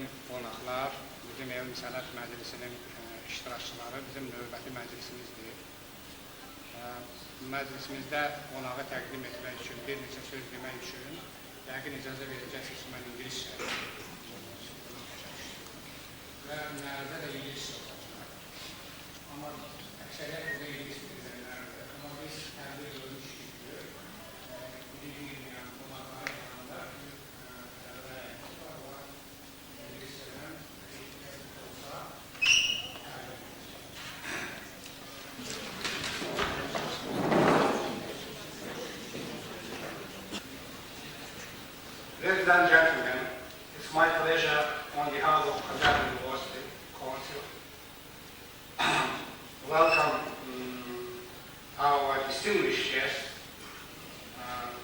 Mühətərim qonaqlar, bizim Elm Sənət Məclisinin iştirakçıları bizim növbəti məclisimizdir. Məclisimizdə qonağı təqdim etmək üçün, bir neçə söz demək üçün yəqin icazə verəcəksiniz ki, mən ingiliscə və mənədə də ingiliscə olacaq. Amma əksəriyyət burada ingilis bilirlərdir. Amma biz təqdir görmüşük ki, bilməyən qonaqların yanında Ladies and gentlemen, it's my pleasure on behalf of Geləcək University Council welcome our distinguished guest,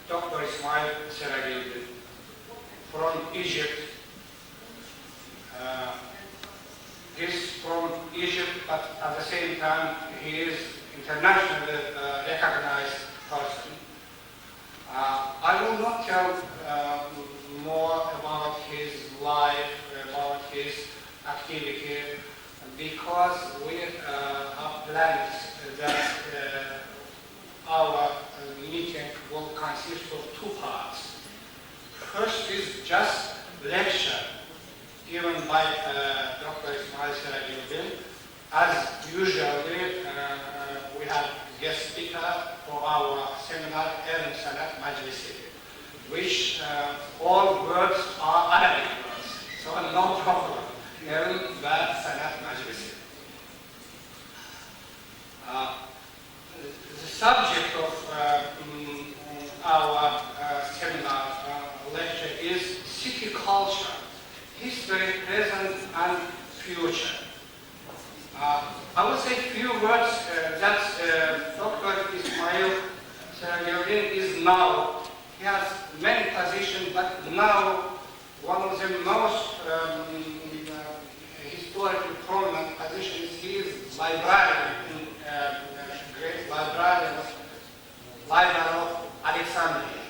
Dr. Ismail Serageldin from Egypt. He's from Egypt, but at the same time he is internationally recognized person. I will not tell more about his life, about his activity, because we have planned that our meeting will consist of two parts. First is just lecture given by Dr. Ismail Serageldin. As usually, we have guest speaker for our seminar, Elm Sənət Məclisi, which all words are Arabic words, so no problem. Elm və Sənət Məclisi. The subject of our seminar lecture is city culture, history, present and future. I will say a few words that Dr. Ismail Serageldin is now. He has many positions, but now one of the most historically prominent positions, he is librarian in great library of Alexandria.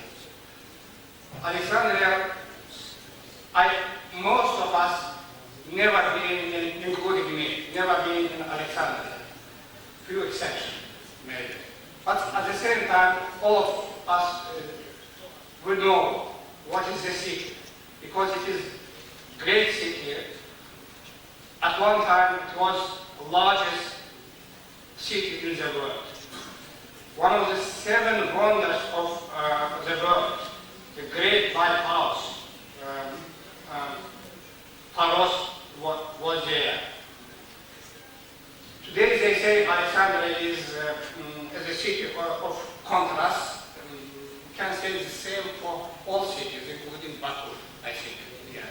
Alexandria, most of us never been including me, never been in Alexandria. Few exceptions, maybe. But at the same time, all of us we know what is the city, because it is a great city. At one time, it was the largest city in the world. One of the 7 wonders of the world, the Great White House. Paros was there. Today they say Alexandria is a city of contrast. You can say the same for all cities, including Baku, I think. Yeah.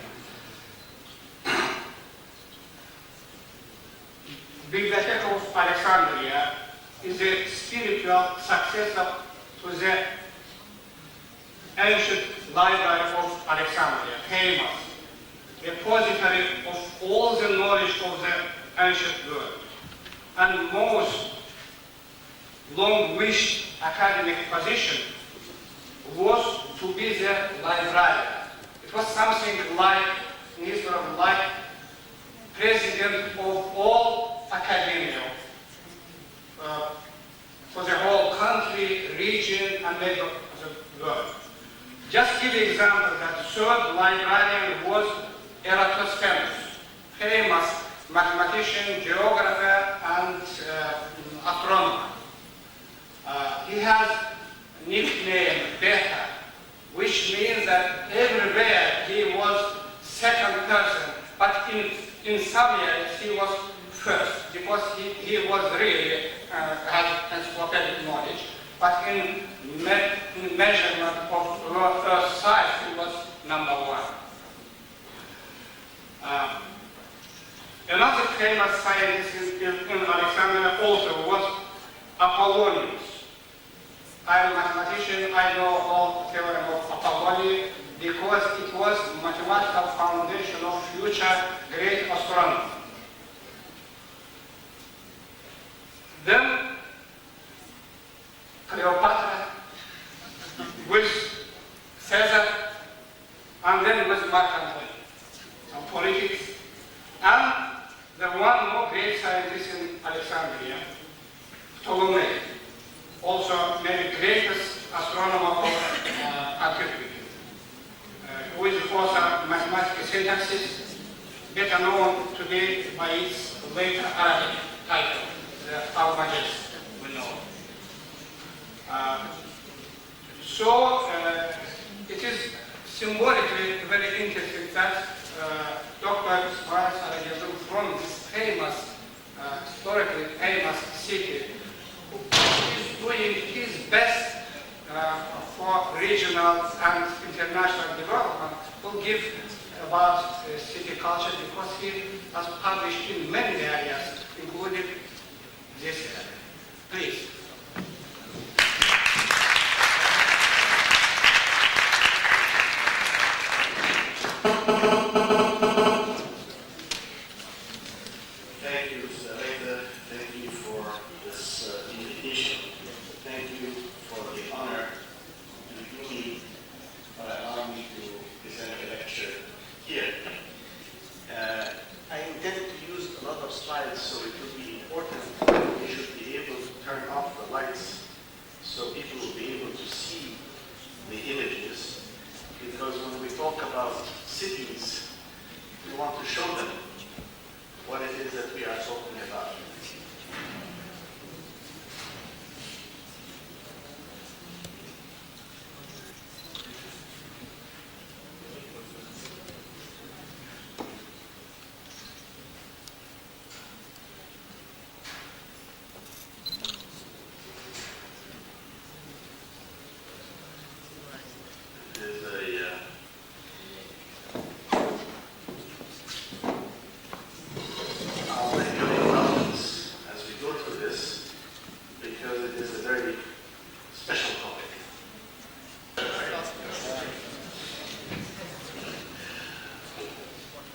Bibliothèque of Alexandria is a spiritual successor to the ancient library of Alexandria, famous repository of all the knowledge of the ancient world, and most long-wished academic position was to be the librarian. It was something like, in history, like president of all academia for the whole country, region, and maybe the world. Just give the example that the third librarian was Eratosthenes, famous mathematician, geographer, and astronomer. He has nickname Beta, which means that everywhere he was second person, but in some areas he was first, because he was really had encyclopedic knowledge, but in measurement of Earth size he was number 1. Another famous scientist in Alexandria also was Apollonius. I am a mathematician, I know all the theorem of Apollonius because it was mathematical foundation of future great astronomy. Then Cleopatra with Caesar, and then with Mark Antony. Some politics great scientist in Alexandria, Ptolemy, also maybe greatest astronomer of antiquity, who is the author of Mecmatic-Syntaxis, better known today by its later Arabic title, the Meclisi, we know. It is symbolically very interesting that Dr. Ismail Serageldin, from this famous, historically famous city, who is doing his best for regional and international development, will give about city culture, because he has published in many areas, including this area. Please. Thank you, Serageldin. Thank you for this invitation. Thank you for the honor to me for allowing me to present a lecture here. I intend to use a lot of slides, so it will be important. We should be able to turn off the lights so people will be able to see the images. Because when we talk about cities, we want to show them what it is that we are talking about.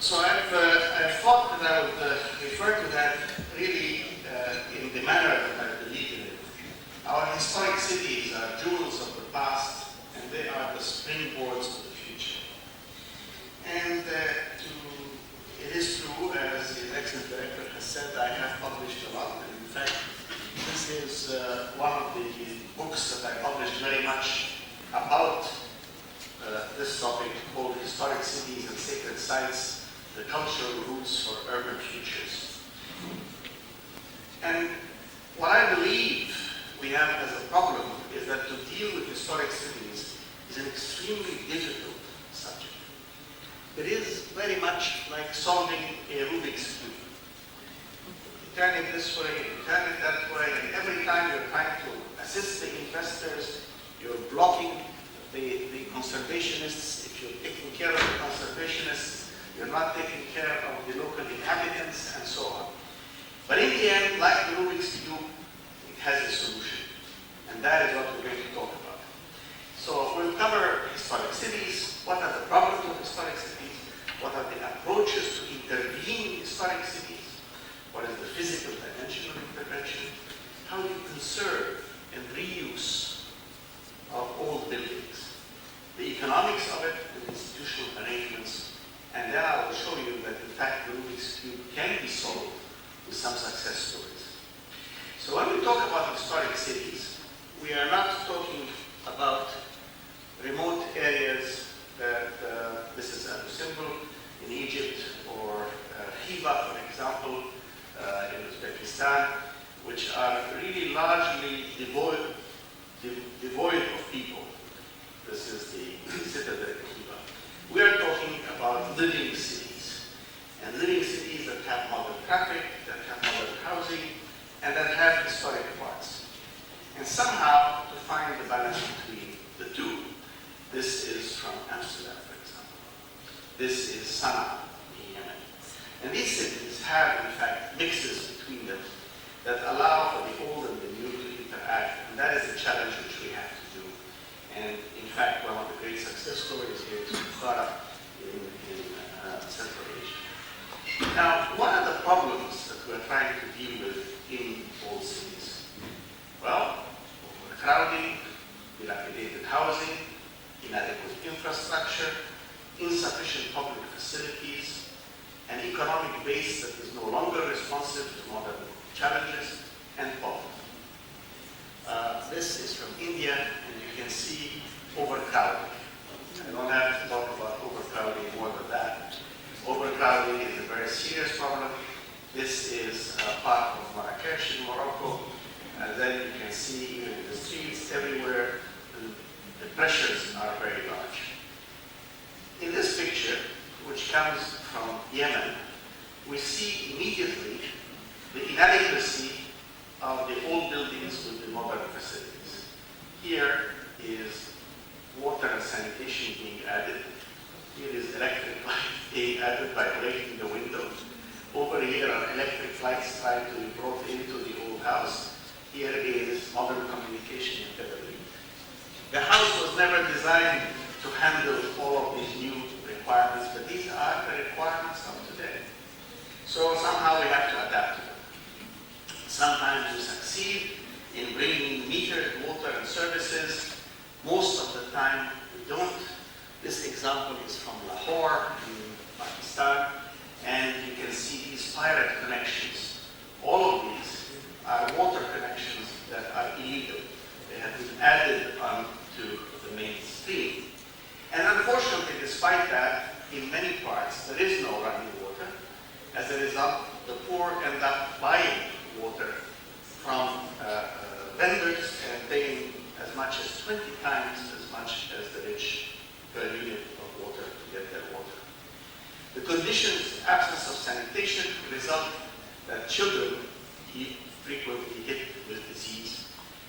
So I've thought that I would refer to that really in the manner that I believe in it. Our historic cities are jewels of the past, and they are the springboards of the future. And it is true, as the excellent director has said, I have published a lot. And in fact, this is one of the books that I published very much about this topic, called Historic Cities and Sacred Sites, the Cultural Roots for Urban Futures. And what I believe we have as a problem is that to deal with historic cities is an extremely difficult subject. It is very much like solving a Rubik's Cube. You turn it this way, you turn it that way, and every time you're trying to assist the investors, you're blocking the conservationists. If you're taking care of the conservationists, you're not taking care of the local inhabitants, and so on. But in the end, like the Rubik's Cube, it has a solution. And that is what we're going to talk about. So we'll cover historic cities, what are the problems of historic cities, what are the approaches to intervene in historic cities, what is the physical dimension of intervention, how do you conserve and reuse of old buildings, the economics of it, the institutional arrangements, and then I will show you that in fact the Rubik's Cube can be solved with some success stories. So when we talk about historic cities, we are not talking about remote areas that this is Abu Simbel in Egypt, or Khiva, for example, in Uzbekistan, which are really largely devoid of people. This is the citadel in Khiva. We are talking about living cities, and living cities that have modern traffic, that have modern housing, and that have historic parts. And somehow to find the balance between the two. This is from Amsterdam, for example. This is Sana'a in Yemen. And these cities have, in fact, mixes between them that allow for the old and the new to interact. And that is the challenge which we have to do. And in fact, one of the great success stories here is Bukhara in Central Asia. Now, what are the problems that we're trying to deal with in old cities? Well, overcrowding, dilapidated housing, inadequate infrastructure, insufficient public facilities, an economic base that is no longer responsive to challenges, and poverty. This is from India, and you can see overcrowding. I don't have to talk about overcrowding more than that. Overcrowding is a very serious problem. This is part of Marrakesh in Morocco, and then you can see even in the streets everywhere, the pressures are very large. In this picture, which comes from Yemen, we see immediately the inadequacy of the old buildings with the modern facilities. Here is water and sanitation being added. Here is electric light being added by breaking the window. Over here are electric lights trying to be brought into the old house. Here is modern communication integrity. The house was never designed to handle all of these new requirements, but these are the requirements of today. So somehow we have to adapt to them. Sometimes we succeed in bringing metered water and services. Most of the time we don't. This example is from Lahore in Pakistan, and you can see these pirate connections. All of these are water connections that are illegal. They have been added onto the main stream. And unfortunately, despite that, in many parts there is no running water. As a result, the poor end up buying water from vendors and paying as much as 20 times as much as the rich per unit of water to get their water. The conditions, absence of sanitation, result that children frequently hit with disease.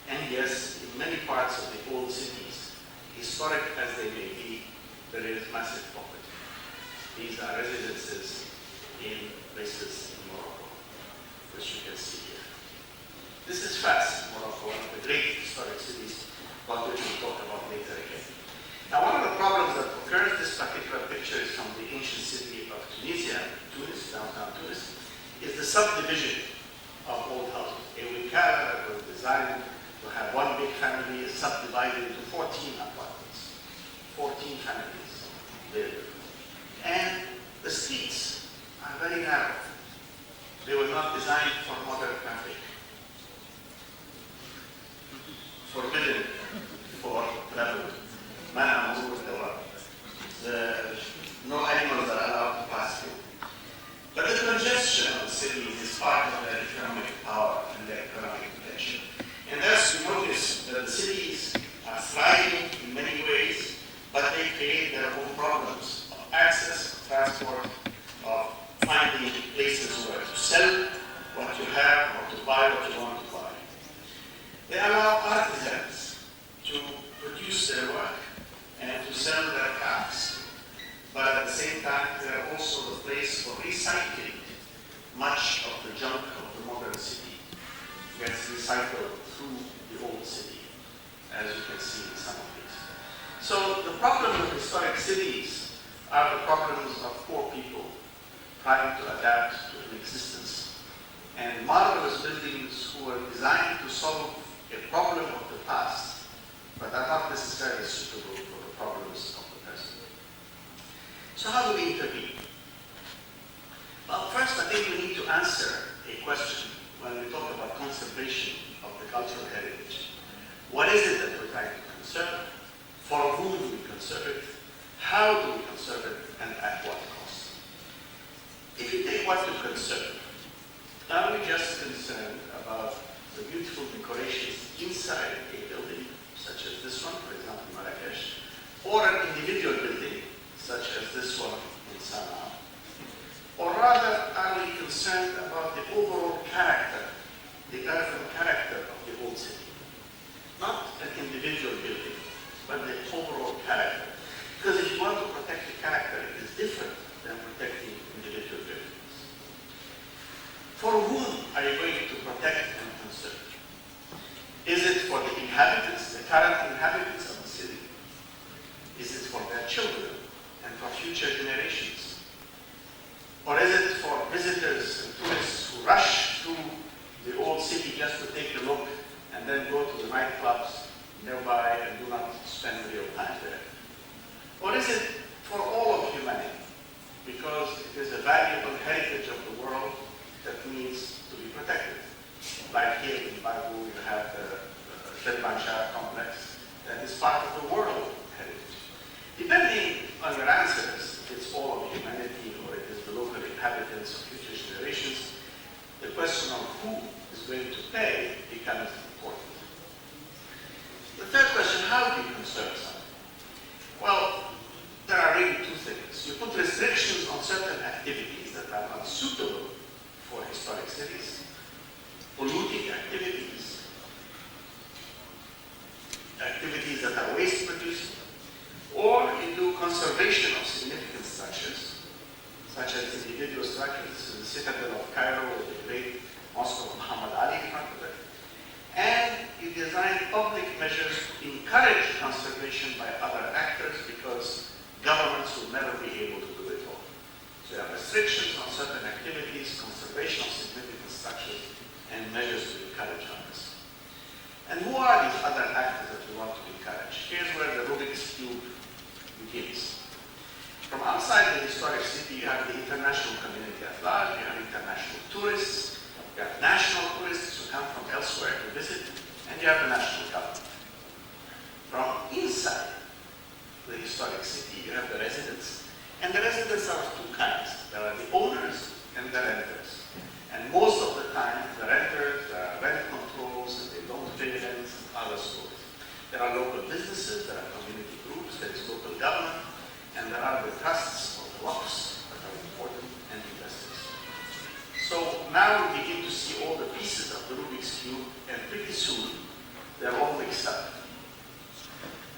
And yes, in many parts of the old cities, historic as they may be, there is massive poverty. These are residences in places in Morocco, which you can see here. This is Fas, Morocco, one of the great historic cities, about which we'll talk about later again. Now, one of the problems that occurs, this particular picture is from the ancient city of Tunisia, Tunis, downtown Tunis, is the subdivision of old houses. A wikala that was designed to have one big family is subdivided into 14 apartments. 14 families live. And the streets are very narrow. They were not designed for modern traffic. Forbidden for travel. No animals are allowed to pass through. But the congestion of cities is part of their economic power and their economic potential. And thus we notice that the cities are thriving in many ways, but they create their own problems of access, of transport, of finding places where to sell what you have or to buy what you want to buy. They allow artisans to produce their work and to sell their crafts. But at the same time, they are also the place for recycling. Much of the junk of the modern city gets recycled through the old city, as you can see in some of these. So the problem with historic cities are the problems of poor people trying to adapt to an existence. And marvelous buildings who were designed to solve a problem of the past, but are not necessarily suitable for the problems of the present. So how do we intervene? Well, first I think we need to answer a question when we talk about conservation of the cultural heritage. What is it that we're trying to conserve? For whom do we conserve it? How do we conserve it? And at what cost? If you take what to conserve, are we just concerned about the beautiful decorations inside a building, such as this one, for example, Marrakesh, or an individual building, such as this one in Sana'a? Or rather, are we concerned about the overall character, the urban character of the old city? Not an individual building, but the overall character. Because if you want to protect the character, it is different than protecting individual buildings. For whom are you going to protect and conserve? Is it for the inhabitants, the current inhabitants of the city? Is it for their children and for future generations? Or is it for visitors and tourists who rush through the old city just to take a look and then go to the nightclubs nearby and do not spend real time there? Or is it for all of humanity? Because it is a valuable heritage of the world that needs to be protected. Chicago, you have the Serageldin complex that is part of the world heritage. Depending on your answers, if it's all of humanity or it is the local inhabitants or future generations, the question of who is going to pay becomes important. The third question, how do you conserve something? Well, there are really two things. You put restrictions on certain activities that are not suitable for historic cities, polluting activities, activities that are waste producing, or you do conservation of significant structures, such as individual structures in the Citadel of Cairo with the great Mosque of Muhammad Ali in front of it. And you design public measures to encourage conservation by other actors because governments will never be able to do it all. So you have restrictions on certain activities, conservation of significant structures, and measures to encourage others. And who are these other actors that we want to encourage? Here's where the Rubik's Cube begins. From outside the historic city, you have the international community at large, you have international tourists, you have national tourists who come from elsewhere to visit, and you have the national government. From inside the historic city, you have the residents, and the residents are of two kinds. There are the owners and the renters. And most of the time, the renters, there are rent controls, and they don't pay rents and other stories. There are local businesses, there are community groups, there is local government, and there are the trusts or the WACs that are important and investors. So now we begin to see all the pieces of the Rubik's Cube, and pretty soon they're all mixed up.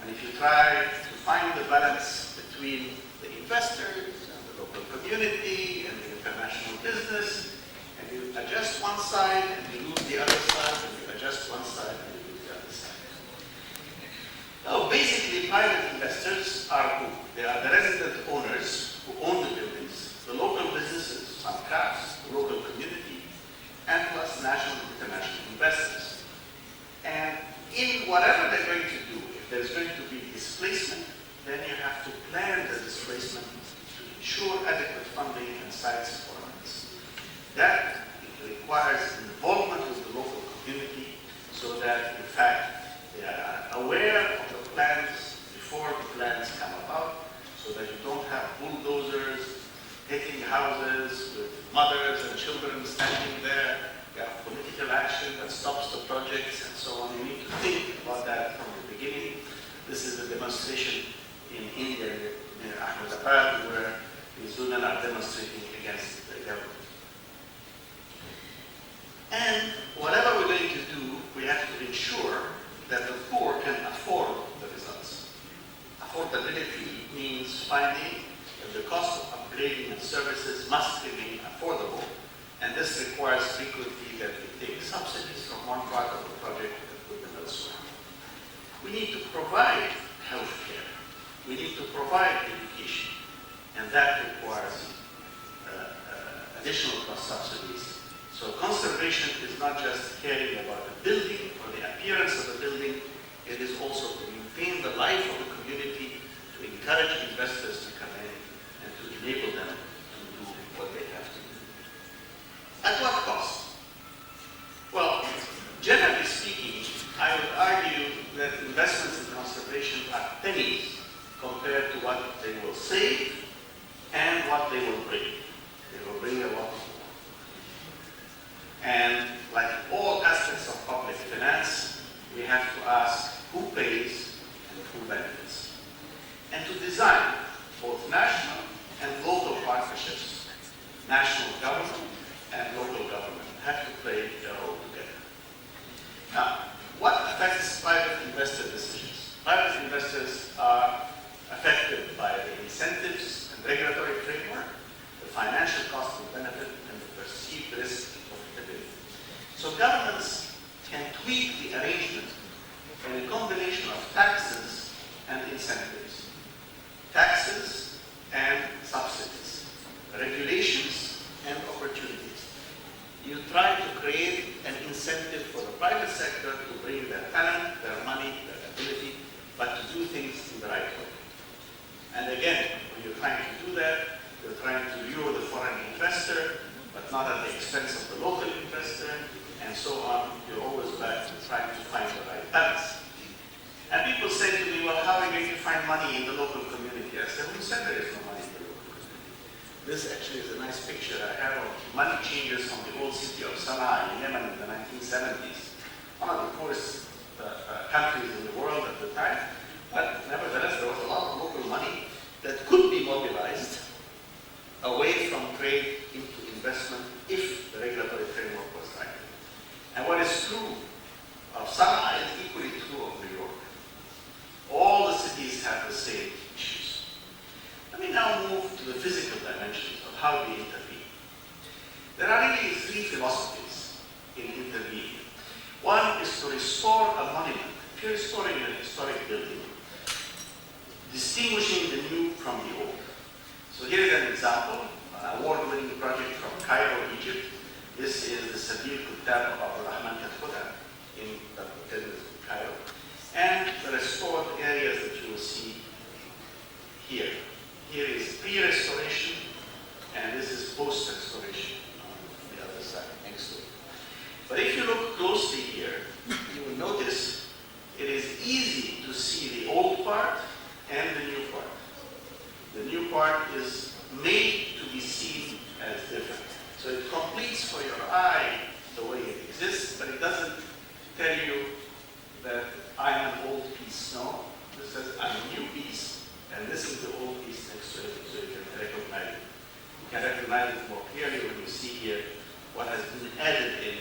And if you try to find the balance between the investors and the local community and the international business, and you adjust one side and you lose the other side, and you adjust one side and you lose the other side. Now, basically, private investors are who? They are the resident owners who own the buildings, the local businesses, some crafts, the local community, and plus national and international investors. And in whatever they're going to do, if there's going to be displacement, then you have to plan the displacement to ensure adequate funding and site performance. That requires involvement with the local community so that, in fact, they are aware of the plans before the plans come about, so that you don't have bulldozers hitting houses with mothers and children standing there. You have political action that stops the projects and so on. You need to think about that from the beginning. This is a demonstration in India, in Ahmedabad, where these women are demonstrating against the government. And whatever we're going to do, we have to ensure that the poor can afford the results. Affordability means finding that the cost of upgrading and services must remain affordable, and this requires frequently that we take subsidies from one part of the project and put them elsewhere. We need to provide health care. We need to provide education, and that requires additional cost subsidies. So conservation is not just caring about the building or the appearance of the building, it is also to maintain the life of the community, to encourage investors to come in, and to enable them to do what they have to do. At what cost? Well, generally speaking, I would argue that investments in conservation are pennies compared to what they will save and what they will bring. They will bring a lot more. And like all aspects of public finance, we have to ask who pays and who benefits. And to design both national and local partnerships. National government and local government have to play their role together. Now, what affects private investor decisions? Private investors are affected by the incentives and regulatory framework, the financial cost and benefit, and the perceived risk and profitability. So governments can tweak the arrangement in a combination of taxes and incentives, taxes and subsidies, regulations and opportunities. You try to create an incentive for the private sector to bring their talent, their money, their ability, but to do things in the right way. And again, when you're trying to do that, you're trying to lure the foreign investor, but not at the expense of the local investor, and so on. You're always back This actually is a nice picture I have of money changers from the old city of Sana'a in Yemen in the 1970s. One of the poorest countries in the world at the time, but nevertheless there was a lot of local money that could be mobilized away from trade into investment if the regulatory framework was right. And what is true of Sana'a is equally true of New York. All the cities have the same issues. Let me now move to the physical dimensions of how we intervene. There are really three philosophies in intervening. One is to restore a monument. If you're restoring an historic building, distinguishing the new from the old. So here is an example, an award-winning project from Cairo, Egypt. This is the Sabil Kutab of Abdurrahman Kathuda in Cairo. And the restored areas that you will see here. Here is pre-restoration, and this is post-restoration on the other side, next to it. But if you look closely here, you will notice it is easy to see the old part and the new part. The new part is made to be seen as different. So it completes for your eye the way it exists, but it doesn't tell you that I am an old piece. No, this says I'm a new piece, and this is the old piece next to it, so you can recognize it. You can recognize it more clearly when you see here what has been added in,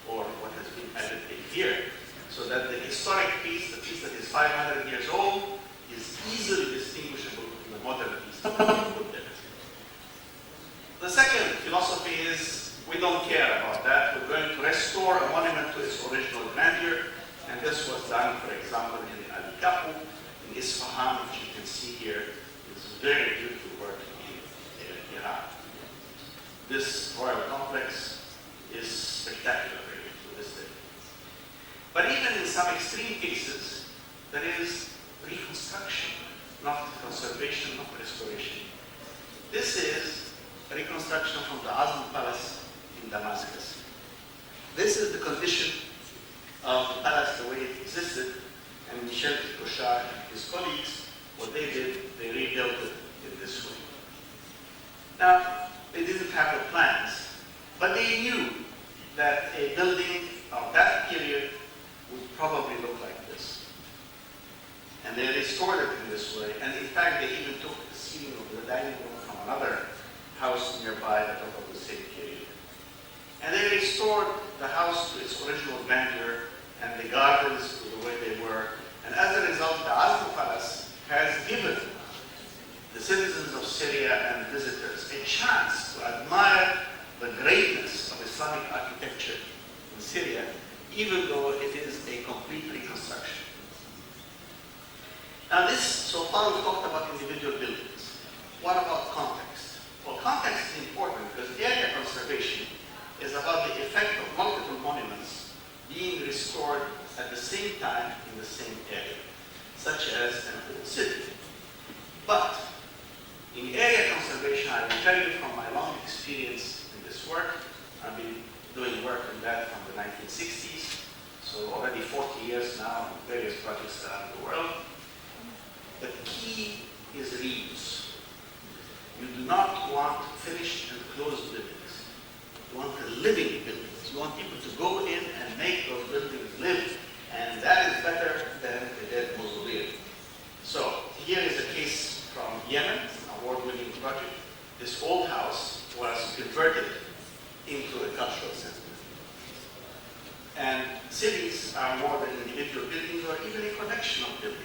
or what has been added in here, so that the historic piece, the piece that is 500 years old, is easily distinguishable from the modern piece that we put there. The second philosophy is we don't care about that. We're going to restore a monument to its original grandeur, and this was done, for example, in Ali Kapu, in Isfahan, which you can see here. It's very beautiful work in Iran. This royal complex is spectacular to this day. But even in some extreme cases, there is reconstruction, not conservation, not restoration. This is a reconstruction from the Azm Palace in Damascus. This is the condition of the palace the way it existed, and Michel Cochard and his colleagues, what they did, they rebuilt it in this way. Now, they didn't have the plans, but they knew that a building of that period would probably look like this. And they restored it in this way, and in fact, they even took the ceiling of the dining room from another house nearby that was of the same period. And they restored the house to its original grandeur and the gardens to the way they were. And as a result, the Azm Palace has given the citizens of Syria and visitors a chance to admire the greatness of Islamic architecture in Syria, even though it is a complete reconstruction. Now this, so far we've talked about individual buildings. What about context? Well, context is important because area conservation is about the effect of multiple monuments being restored at the same time in the same area, such as an old city. But in area conservation, I will tell you from my long experience in this work, I've been doing work in that from the 1960s, so already 40 years now in various projects around the world. The key is reuse. You do not want finished and closed buildings. You want the living buildings. You want people to go in and make those buildings live. And that is better than a dead mausoleum. So here is a case from Yemen, an award-winning project. This old house was converted into a cultural center. And cities are more than individual buildings or even a collection of buildings.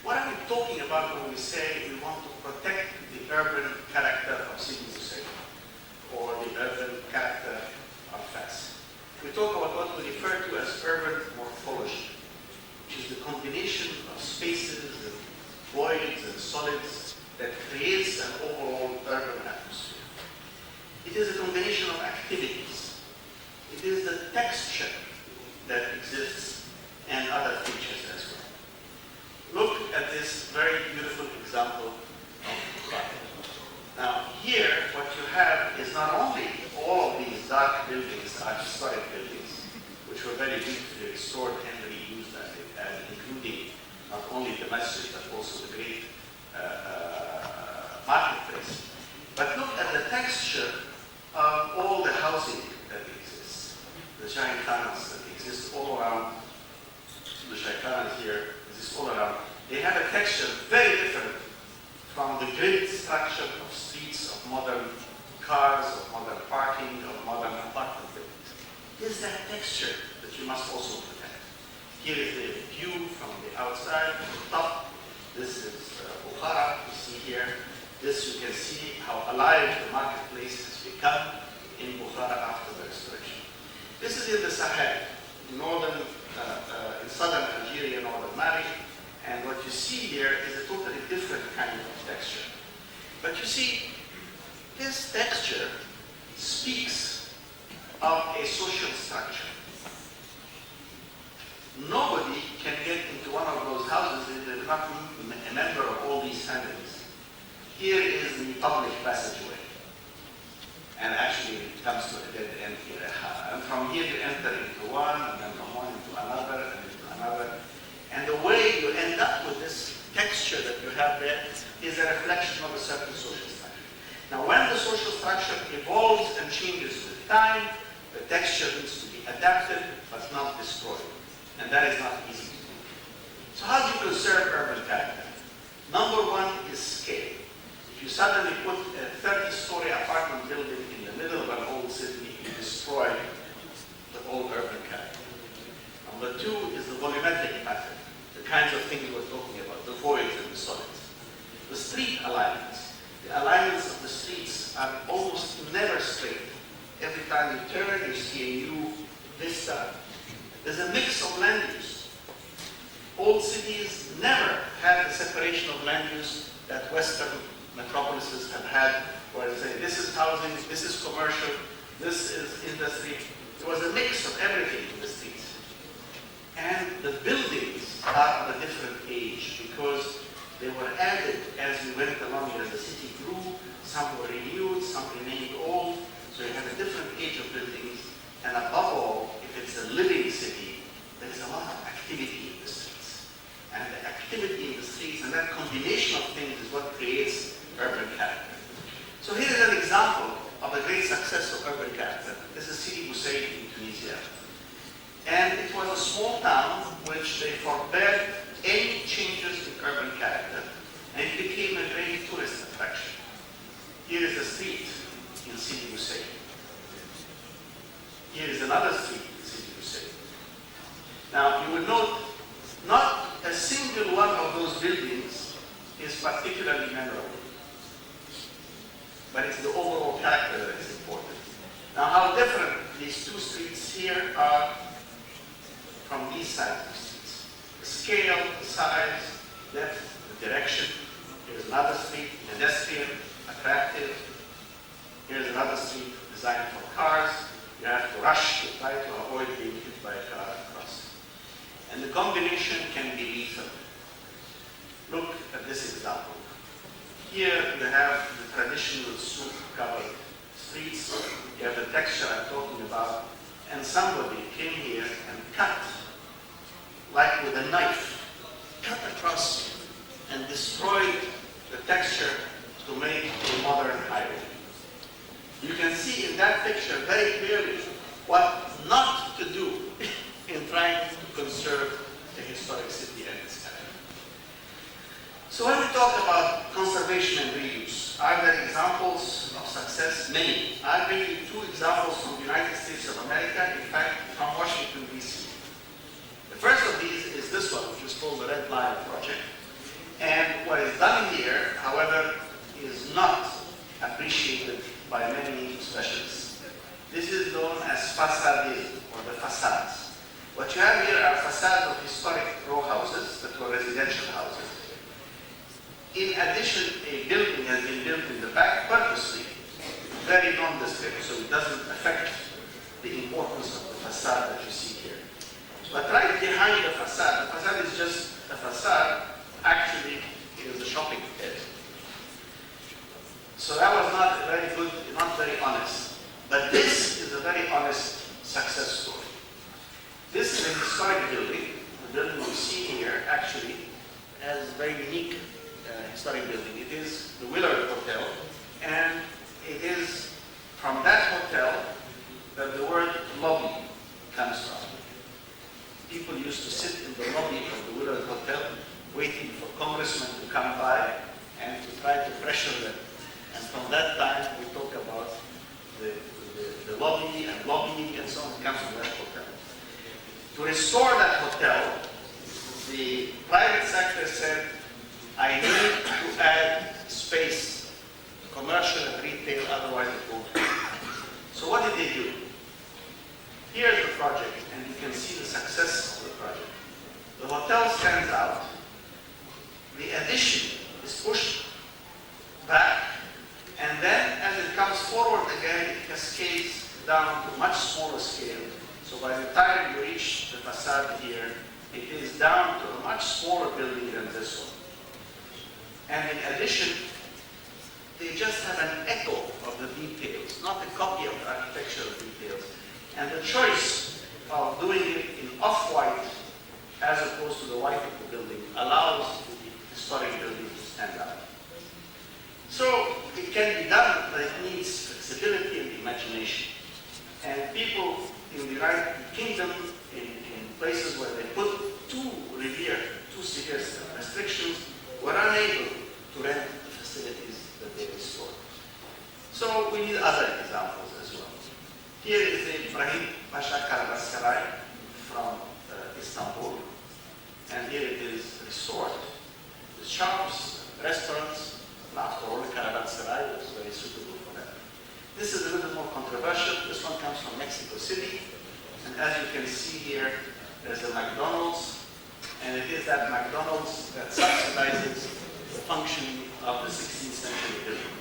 What are we talking about when we say we want to protect the urban character of city society or the urban character of Fes? We talk about what we refer to as urban morphology, which is the combination of spaces and voids and solids that creates an overall urban atmosphere. It is a combination of activities. It is the texture that exists and other features as well. Look at this very beautiful example of Bukhari. Now here, what you have is not only all of these dark buildings are historic buildings, which were very beautifully restored and reused as including not only the masjid, but also the great marketplace. But look at the texture of all the housing that exists. The shaikhanas that exist all around, the shaikhanas here exist all around. They have a texture very different from the grid structure of streets, of modern cars, of modern parking, of modern apartment buildings. It is that texture that you must also protect. Here is the view from the outside, from the top. This is Bukhara, you see here. This you can see how alive the marketplace has become in Bukhara after the restoration. This is in the Sahel, in southern Algeria, northern Mali. And what you see here is a totally different kind of texture. But you see, this texture speaks of a social structure. Nobody can get into one of those houses if they're not a member of all these families. Here is the public passageway. And actually it comes to a dead end here. And from here you enter into one, and then from one into another, and into another. And the way you end up with this texture that you have there is a reflection of a certain social structure. Now, when the social structure evolves and changes with time, the texture needs to be adapted but not destroyed. And that is not easy to do. So how do you conserve urban character? Number one is scale. If you suddenly put a 30-story apartment building in the middle of an old city, you destroy the old urban character. Number two is the volumetric pattern. The kinds of things we're talking about, the voids and the solids. The street alignments. The alignments of the streets are almost never straight. Every time you turn, you see a new vista. There's a mix of land use. Old cities never had the separation of land use that Western metropolises have had, where they say, this is housing, this is commercial, this is industry. There was a mix of everything in the streets. And the buildings are of a different age because they were added as we went along as the city grew. Some were renewed, some remained old. So you have a different age of buildings. And above all, if it's a living city, there is a lot of activity in the streets. And the activity in the streets and that combination of things is what creates urban character. So here is an example of a great success of urban character. This is Sidi Bouzid in Tunisia. And it was a small town which they forbade any changes in urban character, and it became a great tourist attraction. Here is a street in Sidi Bouzid. Here is another street in Sidi Bouzid. Now you will note, not a single one of those buildings is particularly memorable, but it's the overall character that is important. Now how different these two streets here are from these sides of streets. The scale, the size, depth, the direction. Here's another street, pedestrian, attractive. Here's another street designed for cars. You have to rush to try to avoid being hit by a car across. And the combination can be lethal. Look at this example. Here you have the traditional souk-covered streets. You have the texture I'm talking about. And somebody came here and cut, like with a knife, cut across and destroyed the texture to make a modern highway. You can see in that picture very clearly what not to do in trying to conserve a historic city and its character. So when we talk about conservation and reuse, are there examples of success? Many. I'll bring you two examples from the United States of America, in fact, from Washington, D.C. The first of these is this one, which is called the Red Line Project. And what is done here, however, is not appreciated by many specialists. This is known as facadism, or the facades. What you have here are facades of historic row houses that were residential houses. In addition, a building has been built in the back purposely, very nondescript, so it doesn't affect the importance of the facade that you see here. But right behind the facade is just a facade, actually it is a shopping area. So that was not very good, not very honest. But this is a very honest success story. This is a historic building. The building you see here actually has a very unique historic building. It is the Willard Hotel And it is from that hotel that the word lobby comes from. People used to sit in the lobby of the Willard Hotel waiting for congressmen to come by and to try to pressure them. And from that time, we talk about the lobby and lobbying and so on. It comes from that hotel. To restore that hotel, the private sector said, I need to add space, commercial and retail, otherwise it won't work. So what did they do? Here's the project, and you can see the success of the project. The hotel stands out. The addition is pushed back, and then as it comes forward again, it cascades down to much smaller scale. So by the time you reach the facade here, it is down to a much smaller building than this one. And in addition, they just have an echo of the details, not a copy of the architectural details. And the choice of doing it in off-white as opposed to the white of the building allows the historic building to stand out. So it can be done, but it needs flexibility and imagination. And people in the United Kingdom, in places where they put too severe restrictions, were unable to rent the facilities that they restored. So we need other examples as well. Here is the Ibrahim Pasha Karavanserai from Istanbul, and here it is restored. The shops, restaurants, after all, the Karavanserai was very suitable for that. This is a little more controversial. This one comes from Mexico City, and as you can see here, there's a McDonald's, and it is that McDonald's that subsidizes the functioning of the 16th century building.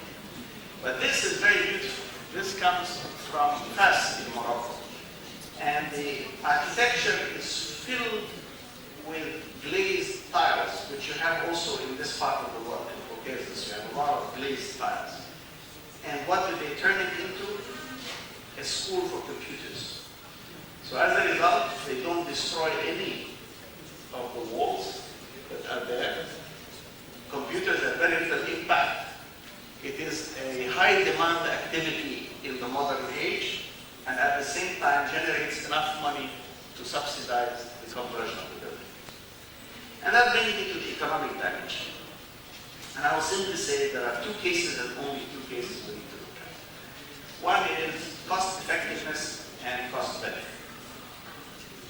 But this is very beautiful. This comes from Fas in Morocco. And the architecture is filled with glazed tiles, which you have also in this part of the world. In Caucasus, you have a lot of glazed tiles. And what do they turn it into? A school for computers. So as a result, they don't destroy any of the walls that are there. Computers have very little impact. It is a high demand activity in the modern age, and at the same time generates enough money to subsidize the conversion of the building. And that brings me to the economic dimension. And I will simply say there are two cases and only two cases we need to look at. One is cost effectiveness and cost benefit.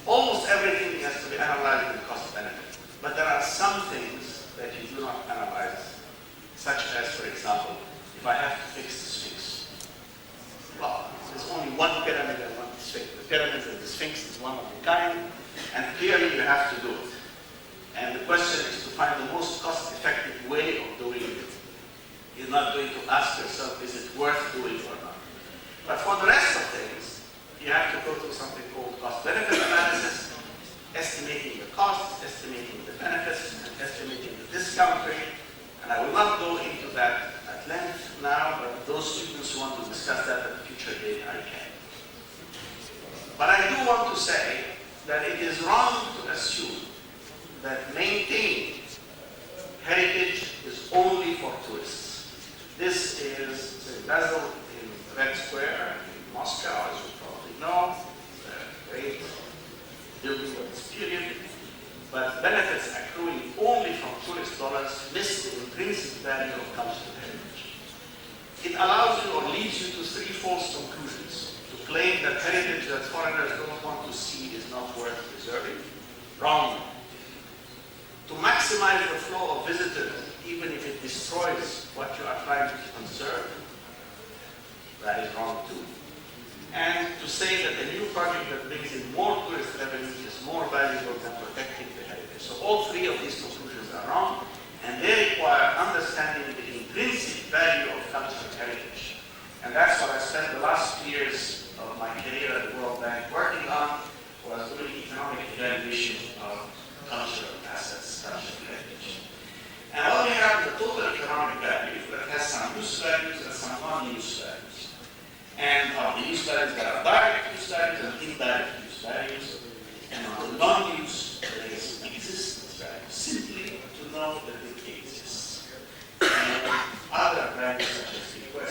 Almost everything has to be analyzed in cost benefit, but there are some things that you do not analyze, such as, for example, if I have to fix the Sphinx. Well, there's only one pyramid and one Sphinx. The pyramid and the Sphinx is one of a kind, and clearly you have to do it. And the question is to find the most cost-effective way of doing it. You're not going to ask yourself, is it worth doing or not? But for the rest of things, you have to go through something called cost-benefit analysis, estimating the costs, estimating the benefits, and estimating the discount rate. And I will not go into that at length now, but those students who want to discuss that at a future date, I can. But I do want to say that it is wrong to assume that maintaining heritage is only for tourists. This is the Basel in Red Square in Moscow, as you probably know, a great building of this period. But benefits accruing only from tourist dollars miss the intrinsic value of cultural heritage. It allows you or leads you to three false conclusions. To claim that heritage that foreigners don't want to see is not worth preserving. Wrong. To maximize the flow of visitors, even if it destroys what you are trying to conserve. That is wrong too. And to say that a new project that brings in more tourist revenue is more valuable than protecting the heritage. So all three of these conclusions are wrong, and they require understanding the intrinsic value of cultural heritage. And that's what I spent the last 2 years of my career at the World Bank working on, was doing economic evaluation of cultural assets, cultural heritage. And what we have the total economic value that has some use values and some non-use values. And of the use values, there are direct use values and indirect use values. And on the non-use, there is existence value, simply to know that it exists. And other values such as request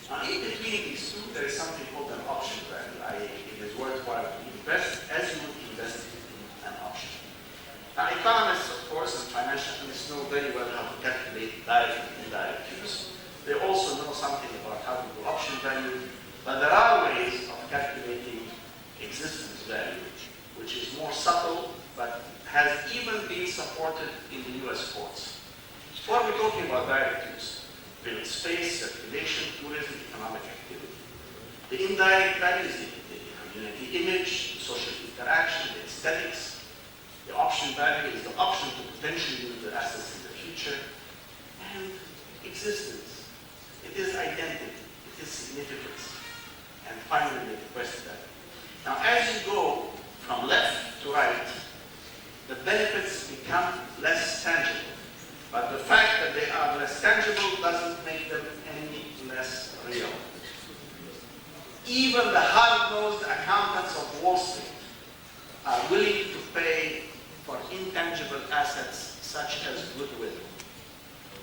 Now, in between these two, there is something called an option value, i.e. it is worthwhile to invest as you would invest in an option. Now, economists, of course, and financial analysts know very well how to calculate direct and indirect use. They also know something about how to do option value, but there are ways of calculating existence value, which is more subtle, but has even been supported in the US courts. What are we talking about direct use? Built space, circulation, tourism, economic activity. The indirect value is the community image, the social interaction, the aesthetics. The option value is the option to potentially use the assets in the future. And existence. It is identity. It is significance. And finally, the quest value. Now, as you go from left to right, the benefits become less tangible. But the fact that they are less tangible doesn't make them any less real. Even the hard-nosed accountants of Wall Street are willing to pay for intangible assets such as goodwill.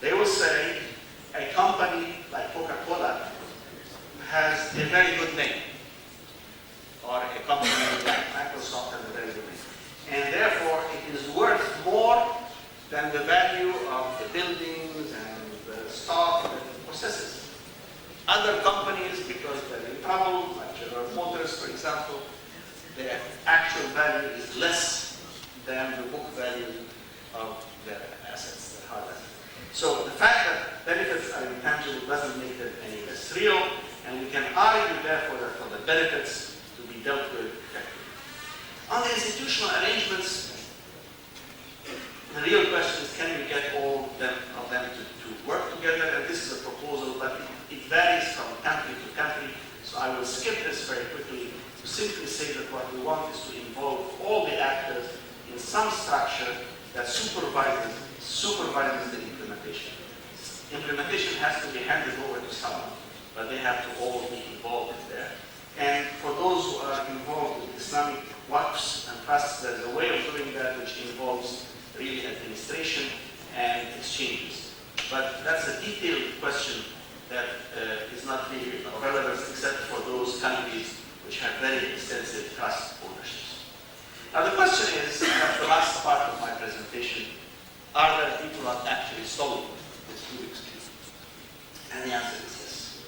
They will say a company like Coca-Cola has a very good name, or a company like Microsoft has a very good name. And therefore, it is worth more than the value of the buildings and the stock that it possesses. Other companies, because they're in trouble, like General Motors, for example, their actual value is less than the book value of their assets, their hard assets. So the fact that benefits are intangible doesn't make them any less real, and we can argue, therefore, that for the benefits to be dealt with effectively. On the institutional arrangements, the real question is, can we get all of them to work together? And this is a proposal, but it varies from country to country. So I will skip this very quickly to simply say that what we want is to involve all the actors in some structure that supervises the implementation. Implementation has to be handed over to someone, but they have to all be involved there. And for those who are involved with Islamic waqfs and trusts, there's a way of doing that which involves really administration and exchanges. But that's a detailed question that is not really of relevance except for those countries which have very extensive trust ownerships. Now the question is, that's the last part of my presentation, are there people not actually solving this Rubik's Cube? And the answer is yes.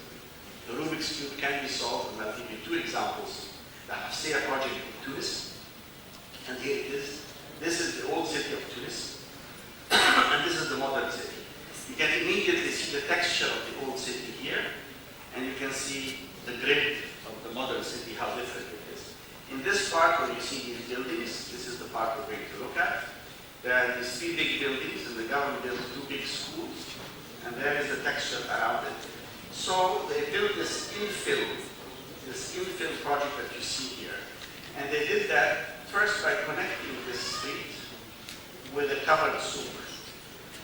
The Rubik's Cube can be solved, and I'll give you two examples. The Hafsia project in Tunis, and here it is. This is the old city of Tunis, and this is the modern city. You can immediately see the texture of the old city here, and you can see the grid of the modern city, how different it is. In this part where you see these buildings, this is the part we're going to look at. There are these three big buildings, and the government built two big schools, and there is the texture around it. So they built this infill project that you see here. And they did that first by connecting this street with a covered souk.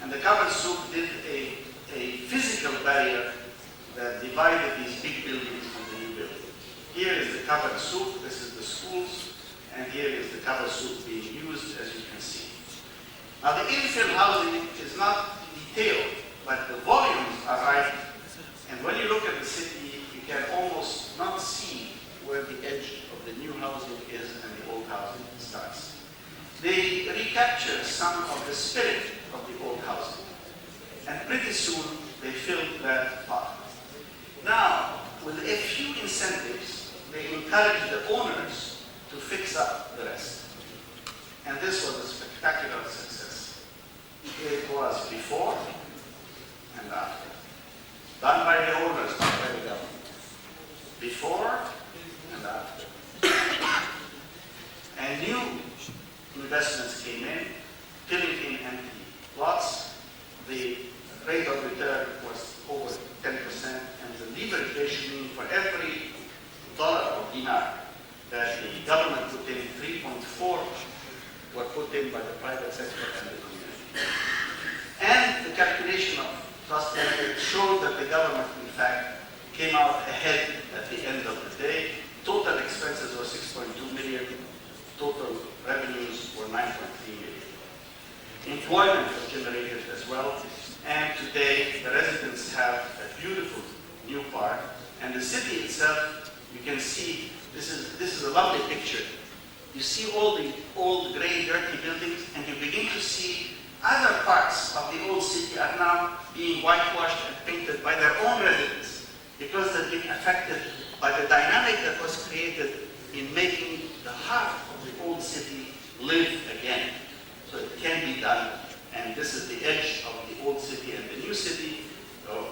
And the covered souk did a physical barrier that divided these big buildings from the new building. Here is the covered souk, this is the schools, and here is the covered souk being used, as you can see. Now the infill housing is not detailed, but the volumes are right. And when you look at the city, you can almost not see where the edge of the new housing is and the old housing starts. They recapture some of the spirit of the old housing. And pretty soon, they filled that part. Now, with a few incentives, they encourage the owners to fix up the rest. And this was a spectacular success. It was before and after. Done by the owners, not by the government. Before and after. And new investments came in, filling in empty lots. The rate of return was over 10%, and the leverage ratio, meaning for every dollar or dinar that the government put in, 3.4 were put in by the private sector and the community. And the calculation of trust benefit showed that the government, in fact, came out ahead at the end of the day. Total expenses were 6.2 million. Total revenues were 9.3 million. Employment was generated as well. And today, the residents have a beautiful new park a lovely picture. You see all the old, gray, dirty buildings, and you begin to see other parts of the old city are now being whitewashed and painted by their own residents, because they've been affected by the dynamic that was created in making the heart of the old city live again. So it can be done, and this is the edge of the old city and the new city,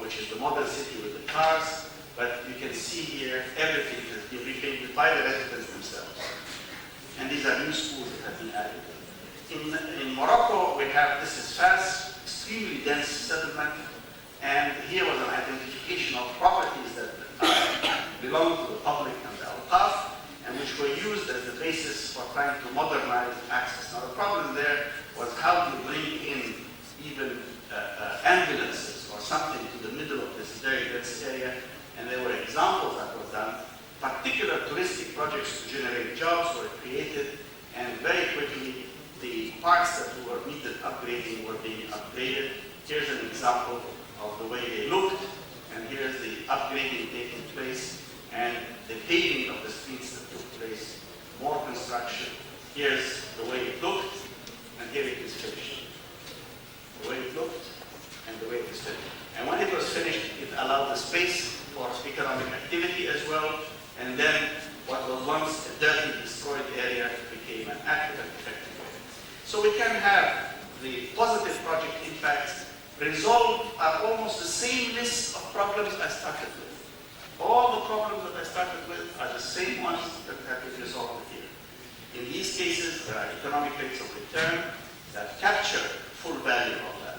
which is the modern city with the cars. But you can see here everything has been repainted by the residents themselves. And these are new schools that have been added. In Morocco, we have, this is Fas, extremely dense settlement, and here was an identification of properties that belong to the public and the Awqaf, and which were used as the basis for trying to modernize access. Now the problem there was how to bring in even ambulances or something to the middle of this very dense area, and there were examples that were done. Particular touristic projects to generate jobs were created, and very quickly the parts that were needed upgrading were being upgraded. Here's an example of the way they looked, and here's the upgrading taking place, and the paving of the streets that took place, more construction. Here's the way it looked, and here it is finished. The way it looked, and the way it is finished. And when it was finished, it allowed the space for economic activity as well, and then what was once a dirty, destroyed area became an active and effective area. So we can have the positive project impacts resolved at almost the same list of problems I started with. All the problems that I started with are the same ones that have been resolved here. In these cases, there are economic rates of return that capture full value of that.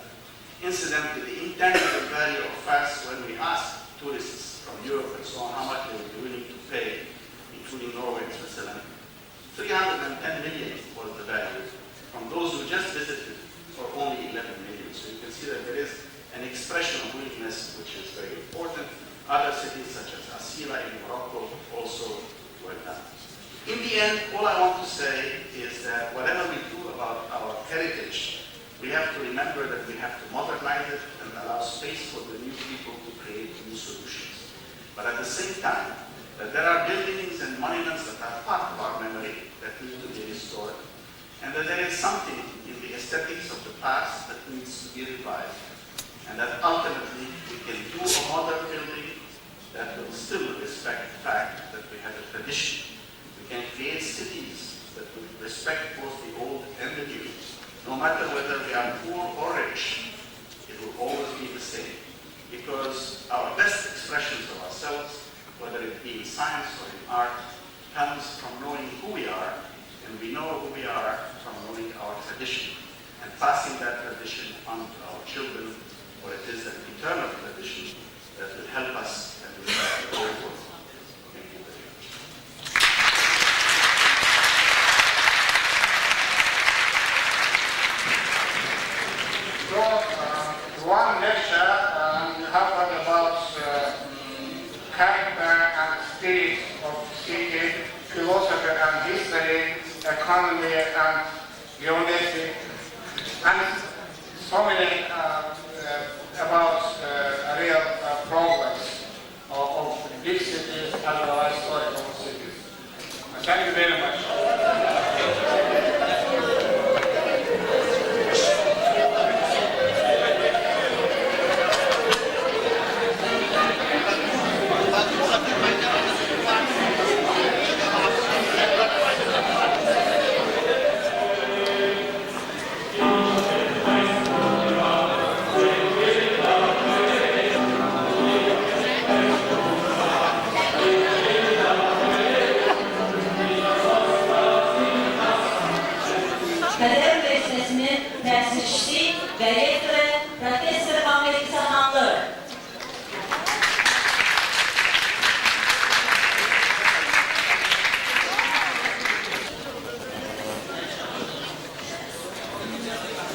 Incidentally, the intangible value of Fas, when we asked tourists from Europe and so on how much they would be willing to pay, including Norway and Switzerland, 310 million was the value from those who just visited for only 11 million. So you can see that there is an expression of willingness which is very important. Other cities such as Asila in Morocco also were done. In the end, all I want to say is that whatever we do about our heritage, we have to remember that we have to modernize it and allow space for the new people to create new solutions. But at the same time, that there are buildings and monuments that are part of our memory that need to be restored, and that there is something in the aesthetics of the past that needs to be revived, and that ultimately we can do a modern building that will still respect the fact that we have a tradition. We can create cities that will respect both the old and the new. No matter whether we are poor or rich, it will always be the same. Because our best expressions of ourselves, whether it be in science or in art, comes from knowing who we are, and we know who we are from knowing our tradition, and passing that tradition on to our children, for it is an eternal tradition that will help us and will help the whole world. Thank you very much. So, one lecture happened about character and spirit of city, philosophy and history, economy and geography, and so many about real problems of big cities as well as historical cities. Thank you very much.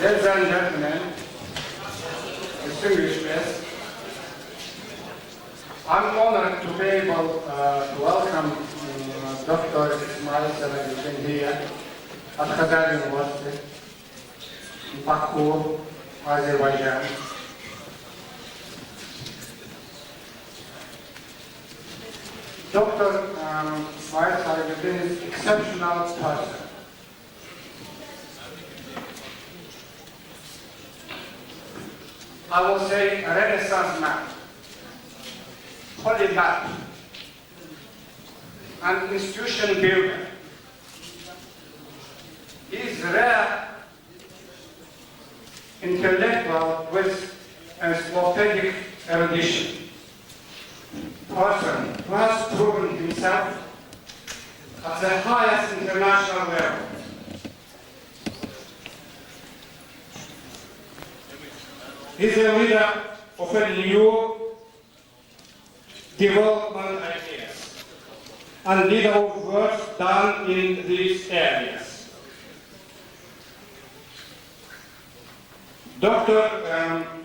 Ladies and gentlemen, distinguished guests, I'm honored to be able to welcome Dr. Ismail Serageldin here at Khazar University in Baku, Azerbaijan. Dr. İsmail Serageldin is an exceptional person. I will say a Renaissance man, polymath, an institution builder. He is rare intellectual with encyclopedic erudition. Person who has proven himself at the highest international level. He is a leader of a new development ideas and leader of work done in these areas. Dr.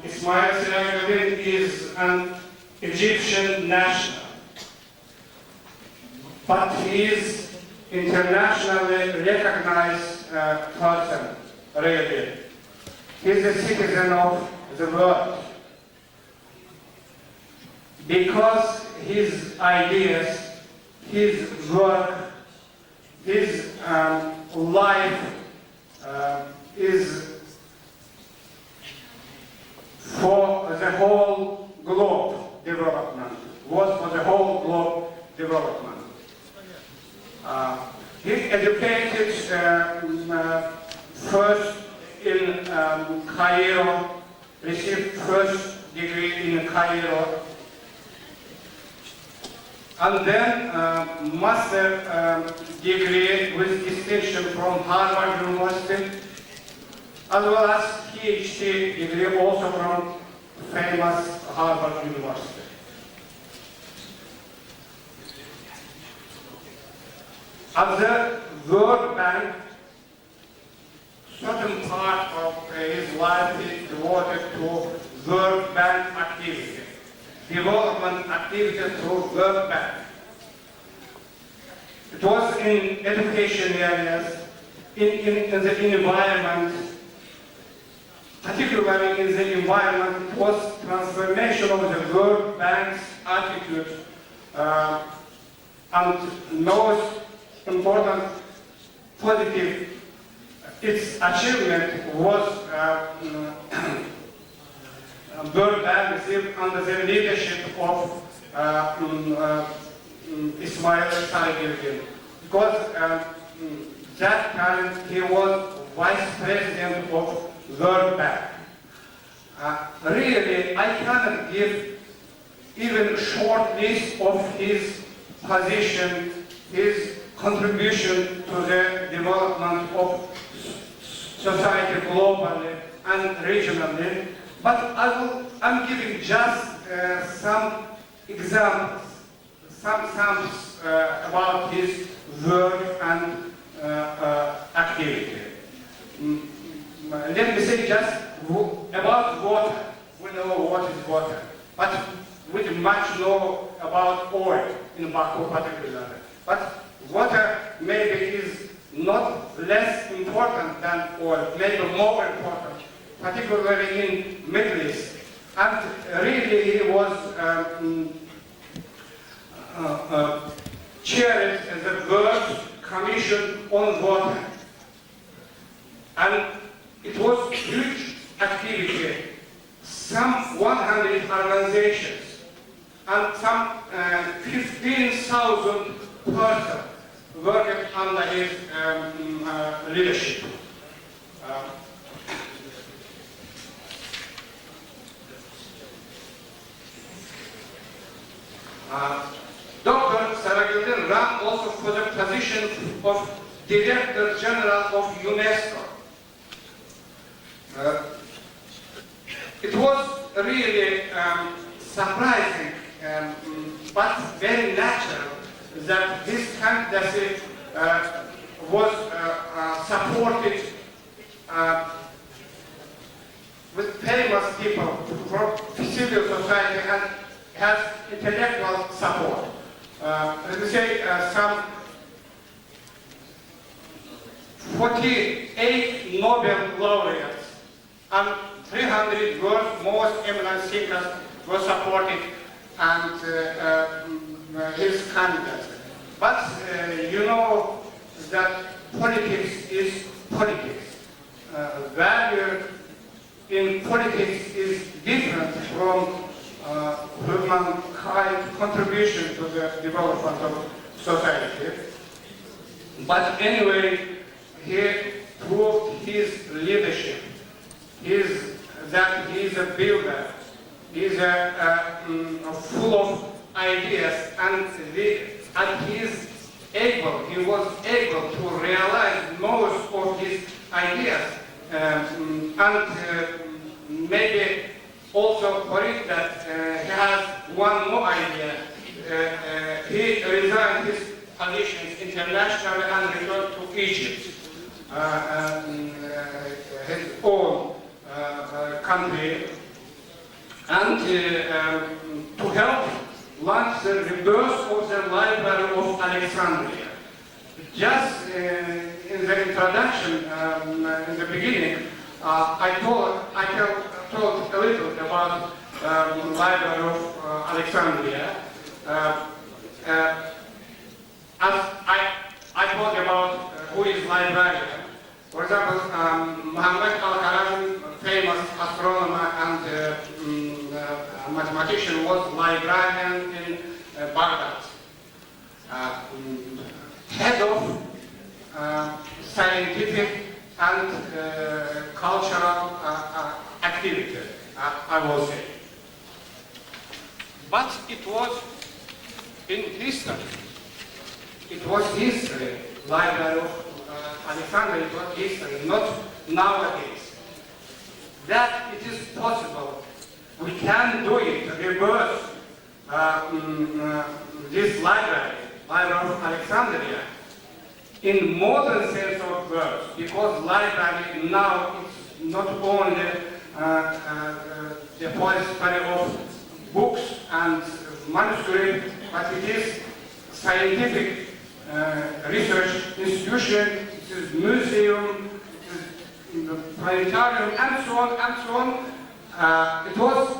İsmail Serageldin is an Egyptian national, but he is internationally recognized person, really. He is a citizen of the world because his ideas, his work, his life is for the whole globe development, was for the whole globe development. He educated first in Cairo, received first degree in Cairo, and then master degree with distinction from Harvard University, as well as PhD degree also from famous Harvard University. At the World Bank, certain part of his life is devoted to World Bank activity, development activity through World Bank. It was in education areas, in the environment, particularly in the environment, it was transformation of the World Bank's attitude, and most important positive, its achievement was World Bank received under the leadership of Ismail Serageldin, because that time he was vice president of World Bank. Really, I cannot give even a short list of his position, his contribution to the development of society globally and regionally, but I'm giving just some examples, some samples about his work and activity. Let me say just about water. We know what is water, but we much know about oil in Baku particularly. But water maybe is not less important than oil, maybe more important, particularly in Middle East. And really he was chaired the World Commission on Water. And it was huge activity, some 100 organizations and some 15,000 persons working under his leadership. Dr. Serageldin ran also for the position of Director General of UNESCO. It was really surprising, but very natural that this candidacy was supported with famous people from civil society and has intellectual support. Let me say some 48 Nobel laureates and 300 world's most eminent thinkers were supported, and his candidate. But you know that politics is politics. Value in politics is different from humankind contribution to the development of society. But anyway, he proved his leadership. That he is a builder. He is full of ideas, and he was able to realize most of his ideas, and maybe also for it that he has one more idea. He resigned his positions internationally and returned to Egypt, his own country, and to help launch the rebirth of the Library of Alexandria. Just in the introduction, in the beginning, I told a little about Library of Alexandria. As I told about who is librarian. For example, Muhammad Al-Kharazmi, famous astronomer and mathematician, was librarian in Baghdad. Head of scientific and cultural activity, I will say. But it was in history. It was history. Library of Alexandria, it was history, not nowadays. That it is possible. We can do it, reverse this library of Alexandria, in modern sense of words, because library now is not only depository of books and manuscripts, but it is scientific research institution, it is museum, it is planetarium, and so on, and so on. It was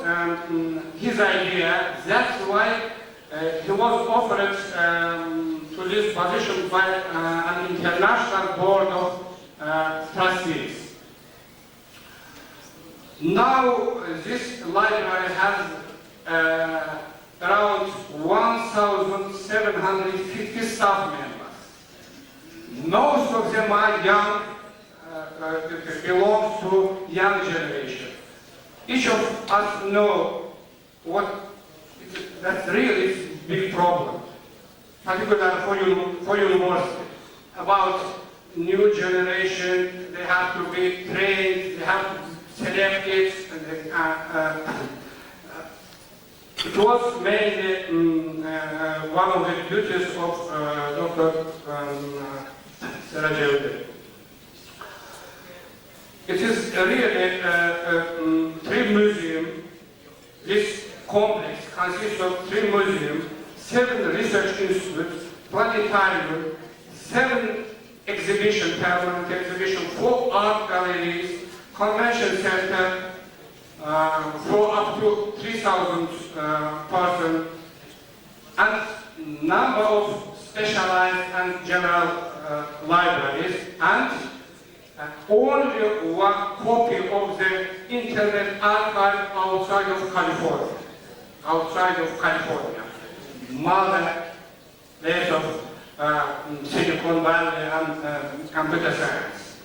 his idea. That's why he was offered to this position by an international board of trustees. Now this library has around 1,750 staff members. Most of them are young, belong to young generation. Each of us know what that really is a big problem, particularly for university. About new generation, they have to be trained, they have to select it. It was mainly one of the duties of Dr. Serageldin. It is really three museums. This complex consists of 3 museums, 7 research institutes, planetarium, 7 permanent exhibition, 4 art galleries, convention center for up to 3,000 persons, and number of specialized and general libraries, and only one copy of the Internet archive outside of California. Mother place of Silicon Valley and computer science,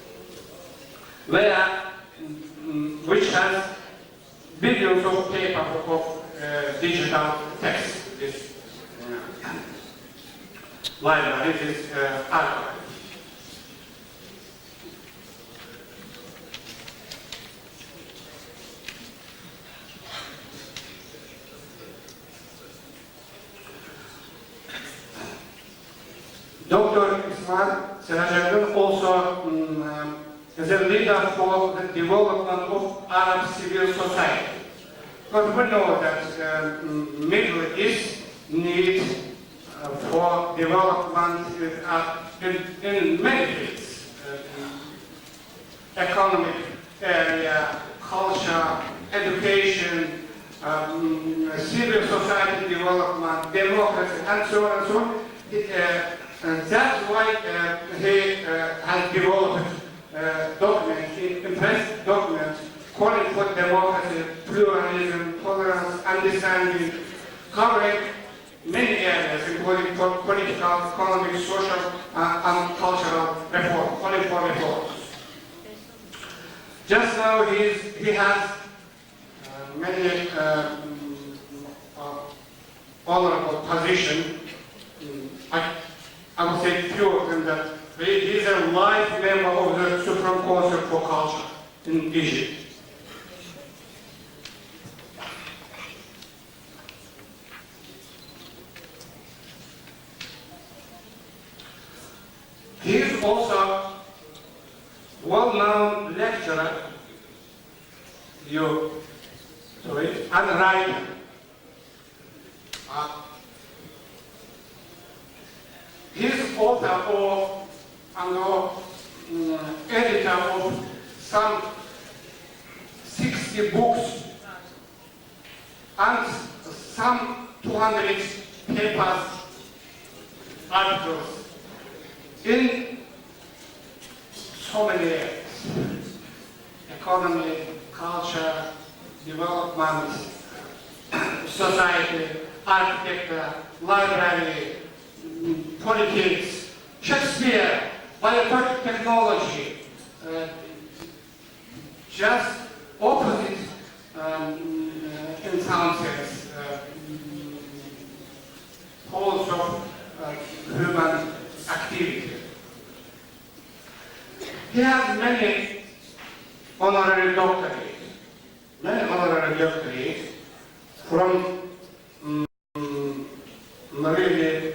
which has billions of paper of digital text. This library, this archive. Dr. Ismail Serageldin also is a leader for the development of Arab civil society. But we know that Middle East needs for development in many fields, economic area, culture, education, civil society development, democracy, and so on and so on. And that's why he has developed documents, impressive documents, calling for democracy, pluralism, tolerance, understanding, covering many areas, including political, economic, social, and cultural reform, calling for reforms. Just now he has many honorable positions. I would say few of them that he is a life member of the Supreme Council for Culture in Egypt. He is also a well-known lecturer and writer. He is author of and editor of some 60 books and some 200 papers, articles in so many areas: economy, culture, development, society, architecture, library, politics, Shakespeare, biotechnology, just opposite in some sense, poles of human activity. He has many honorary doctorates, from really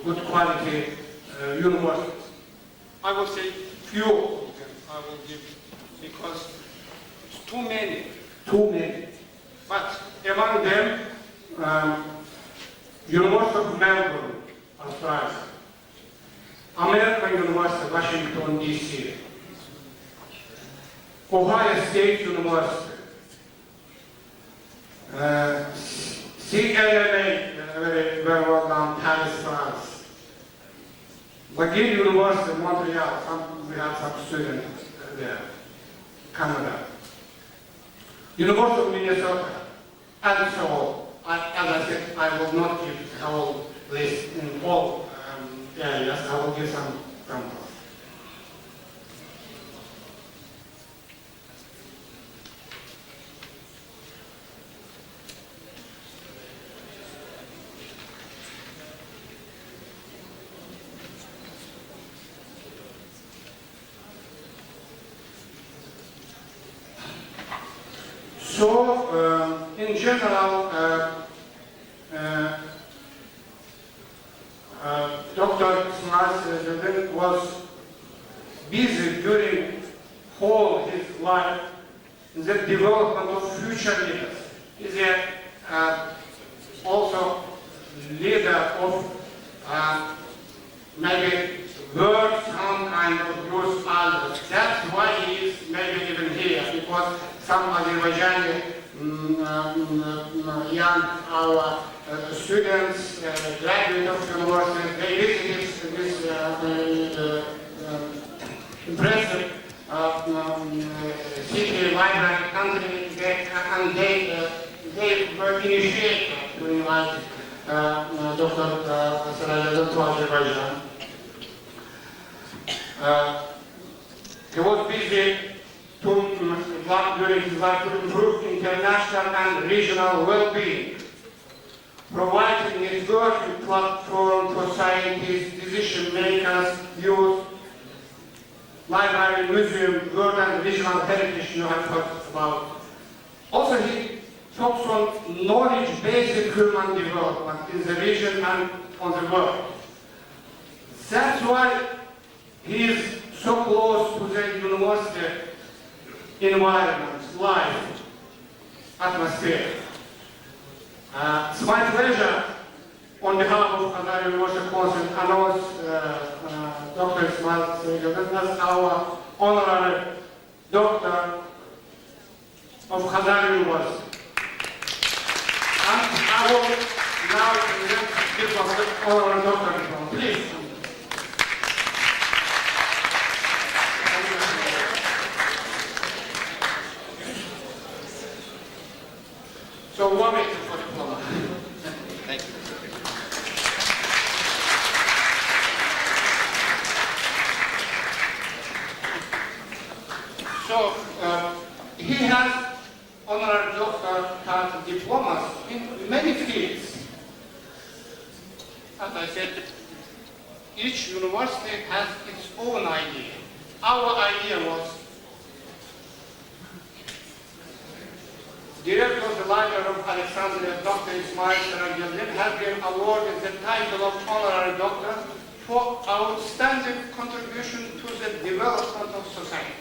good quality universities. I will say few of them I will give because it's too many. But among them, University of Melbourne, Australia, American University, Washington, D.C., Ohio State University, CLMA, very well known, Paris, France, McGill University, Montreal, we have some students there, Canada, University of Minnesota, and so on. As I said, I will not give the whole list in all areas. I will give some examples. So, in general, Dr. Ismail was busy during whole his life in the development of future leaders. He is also leader of maybe work some kind of youth elders. That's why he is maybe even here, because some Azerbaijani young our students, graduates of university, they visit this impressive city, library, country, and they were initiated to invite Dr. Serageldin to Azerbaijan. He was busy during his life to improve international and regional well-being, providing a networking platform for scientists, decision-makers, youth, library, museum, world and regional heritage you have heard about. Also, he focused on knowledge-based human development in the region and on the world. That's why he is so close to the university environment, life, atmosphere. It's my pleasure, on behalf of Kazakh University Council, announce Dr. Ismail as our honorary doctor of Khazar University. And I will now give the honorary doctorate diploma. Please. So 1 minute for the diploma. Thank you. So he has honorary doctorate diplomas in many fields. As I said, each university has its own idea. Our idea was Director of the Library of Alexandria, Dr. Ismail Serageldin, has been awarded the title of honorary doctor for outstanding contribution to the development of society.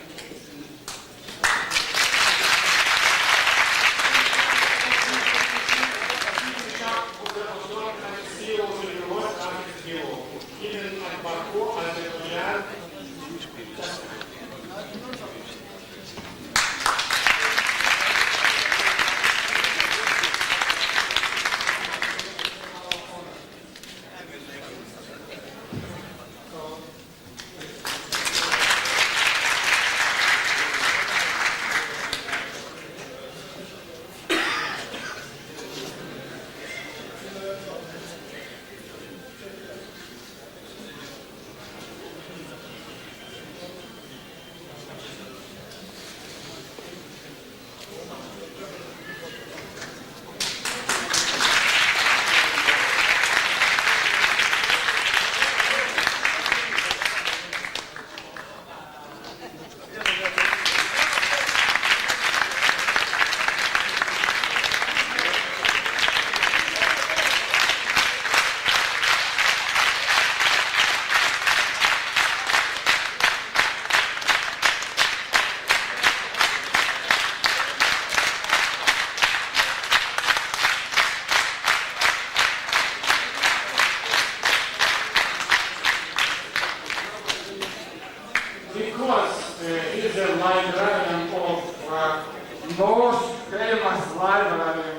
Most famous library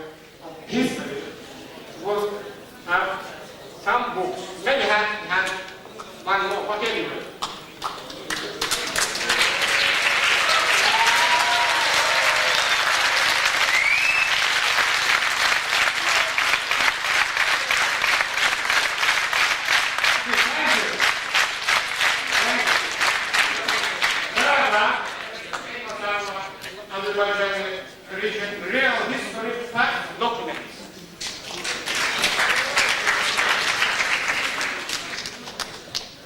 of history was some books. Maybe had one more, but anyway. Real history fact documents.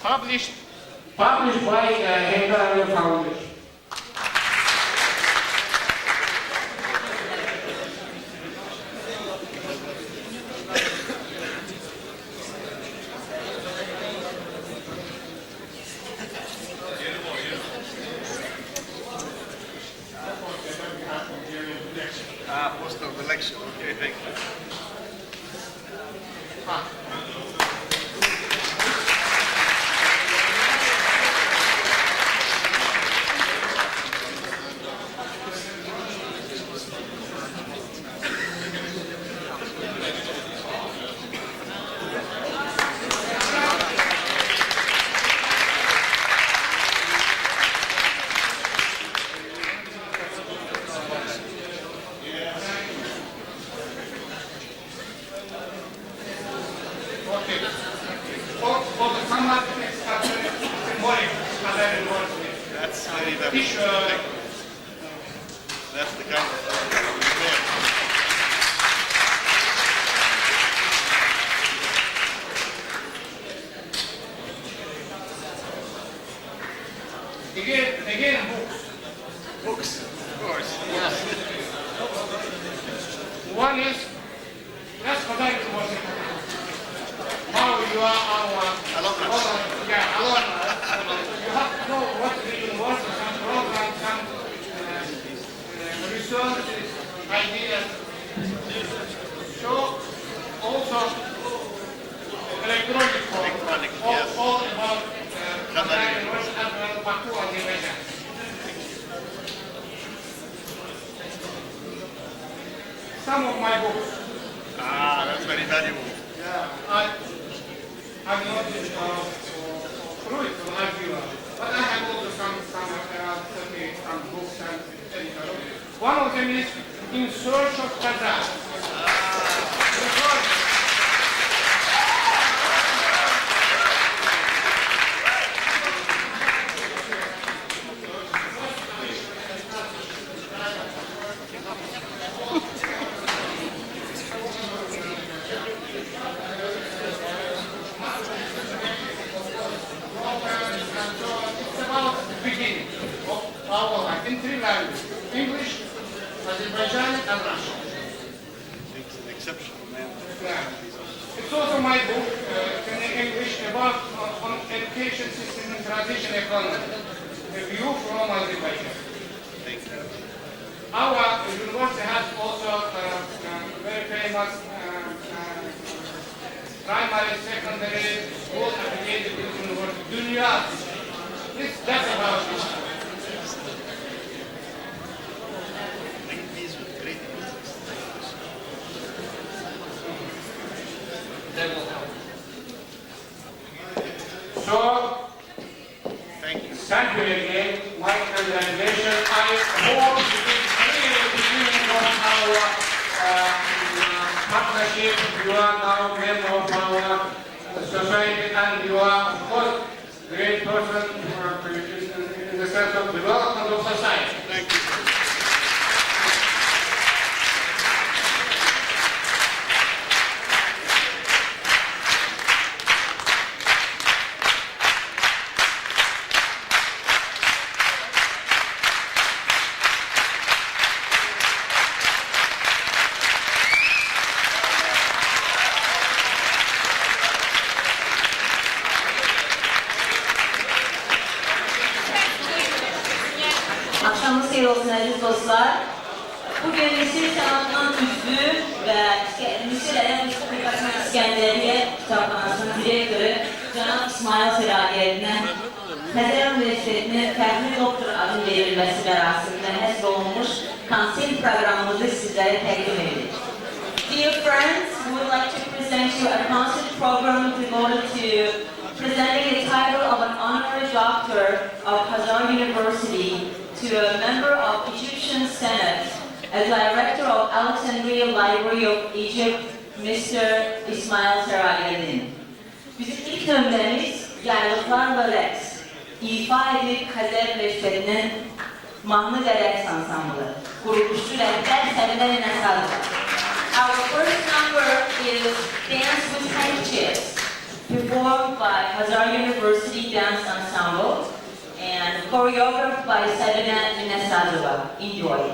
Published by Hungarian Foundation. Post of election. Okay, thank you. That's very that's the kind of Again books. books, of course. Yes. One is, that's what I was how you are our Alumnus. Yeah, alumnus. You have to know what the university, some programs, some research ideas. So also electronic form. Electronic, all, yes. all about Baku and the some of my books. Ah, that's very valuable. Yeah, I'm not through it to argue, but I have also some books and editor. One of them is In Search of Kazakh. In three languages, English, Azerbaijani, and Russian. It's an exceptional man. Yeah. It's also my book in English about on education system and transition economy. A view from Azerbaijan. Thank you. Our university has also very famous primary, secondary school affiliated with university. Dünya. That's about it. So, thank you again. My congratulations. I hope it is really the beginning of our partnership. You are now a member of our society, and you are, of course, a great person in the sense of development of society. Thank you. Akşamınız xeyir olsun əziz dostlar. Bugün Misir Sənətinin üzvü və Misir Ələm Respublikasının İskəndəriyyə kitabxanasının direktoru cənab İsmail Serageldinə Mədəniyyəti Universitetinin fərqli doktor adı verilməsi mərasimində həsr olunmuş konsert proqramımızı sizlərə təqdim edirik. Dear friends, we would like to present you a concert program devoted to presenting the title of an honorary doctor of Hazar University to a member of Egyptian Sənət, a director of Alexandria Library of Egypt, Mr. İsmail Serageldin. Bizim ilk nömrəmiz Yaylıqlar və Rəqs, ifa edib Xəzər Universitetinin mahnı və rəqs ansamblı, quruluşçu rəhbər Səlilə Nəsadov. Our first number is Dance with Handkerchiefs, performed by Hazar University Dance Ensemble and choreographed by Səlilə Nəsadova. Enjoy.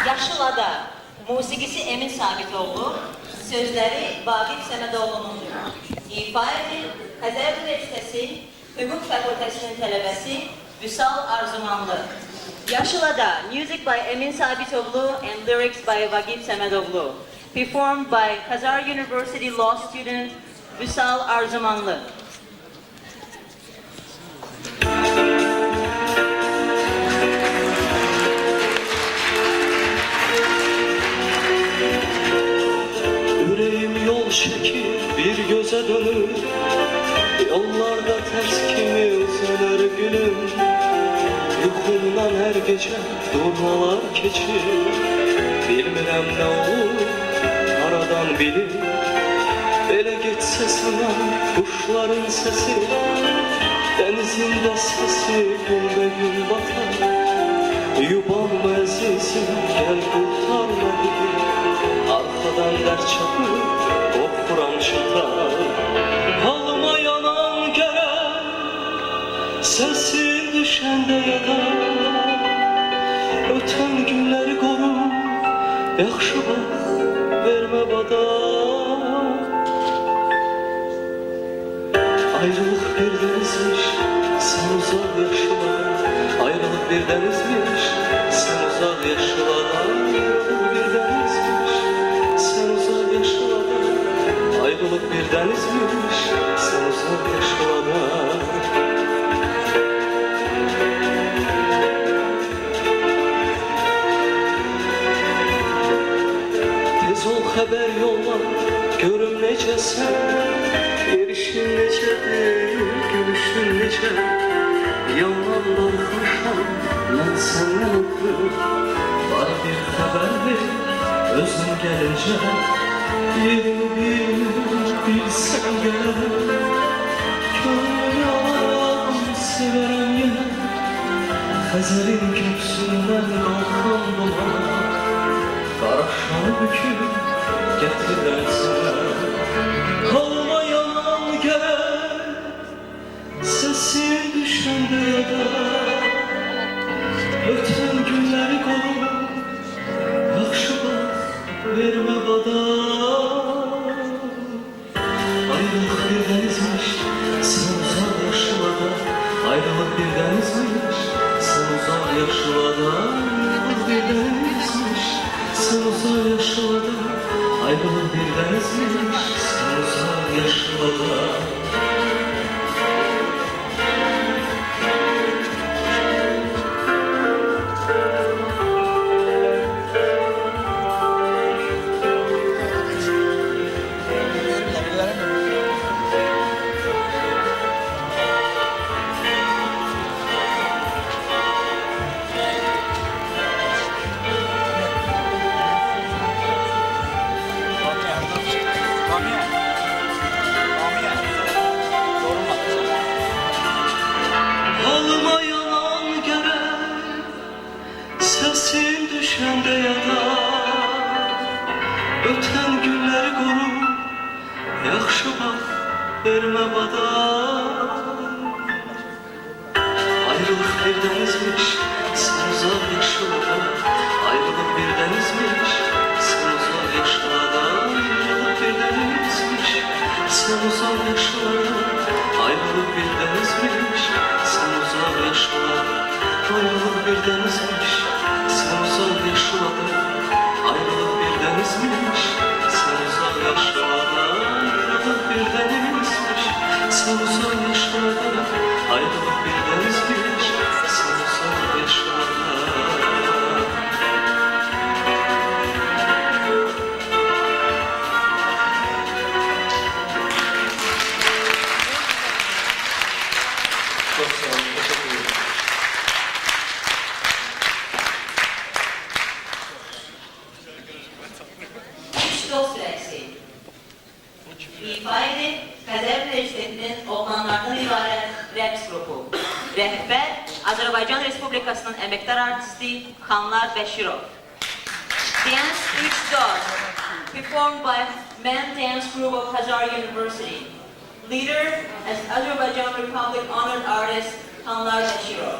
Yaşılada, musiqisi Emin Sabitoğlu, sözləri Vagif Səmədoğlu'nundur. İfa edir Xəzər Universitesi Hüquq Fakültəsinin tələbəsi Vüsal Arzumanlı. Yaşılada, music by Emin Sabitoğlu and lyrics by Vagif Səmədoğlu. Performed by Khazar University Law student Vüsal Arzumanlı. Yüreğim yol çekir, bir göze dönür, yollarda ters kimi uzanar gülüm. Yuxumdan her gece durmalar keçir, bilmirəm ne olur, aradan bilir. Ele geçse sana kuşların sesi, denizinde sesi günde gün batar. Yubanma əzizim, gel kurtarma bizi, arkadan dert çapır, okuram çatar. Halıma yanan gelen, sesi düşende yadar. Öten günleri koru, yaxşı bak, verme bada. Ayrılık bir denizmiş, sen uzak yaşlılar. Ayrılık bir denizmiş, sen uzak yaşlılar. Ayrılık bir denizmiş, sen uzak yaşlılar. Ayrılık bir denizmiş, sen uzak yaşlılar. Tez ol haber yolla, görüm necəsən. Erişin necədir, gülüşün necə. Yalan darxmışam, mən səndən öpür. Var bir xəbər ver, özün gəlincə. Yerini bilsən gələr. Könül yalan sevərəm yenə. Xəzərin köksündən qalxan duman. Qaraşanı büküb gətirəm sənə. Kalma yanan gelen, sesin düşende yadar. Öten günleri koru, yaxşı bak, verme bada. Ayrılık bir denizmiş, sen uzak yaşlıada. Ayrılık bir denizmiş, sen uzak yaşlıada. Ayrılık bir denizmiş, sen uzak yaşlıada. Ayrılık bir denizmiş, sen uzak yaşlıada. Halıma yanan gelen, sesin düşende yadar. Öten günleri koru, yaxşı bak, verme bada. Ayrılık bir denizmiş, sen uzak yaşlıada. Ayrılık bir denizmiş, sen uzak yaşlıada. Ayrılık bir denizmiş, sen uzak yaşlıada. Ayrılık bir denizmiş, sen uzak yaşlıada. Ayrılık bir denizmiş, sen uzak yaşlıada. Ayrılık bir denizmiş, sen uzak yaşlıada. Ayrılık bir denizmiş, sen uzak yaşlıada. Ayrılık bir denizmiş, sen uzak yaşlıada. Çok sağ olun, teşekkür ederim. Üç dost rəqsi. İfa edir Xəzər Universitetinin oğlanlardan ibarət rəqs qrupu. Rəhbər Azərbaycan Respublikasının əməkdar artisti Xanlar Bəşirov. Dance 3 dost. Performed by Men Dance Group of Khazar University. Leader as Azerbaijan Republic honored artist Xanlar Bəşirov.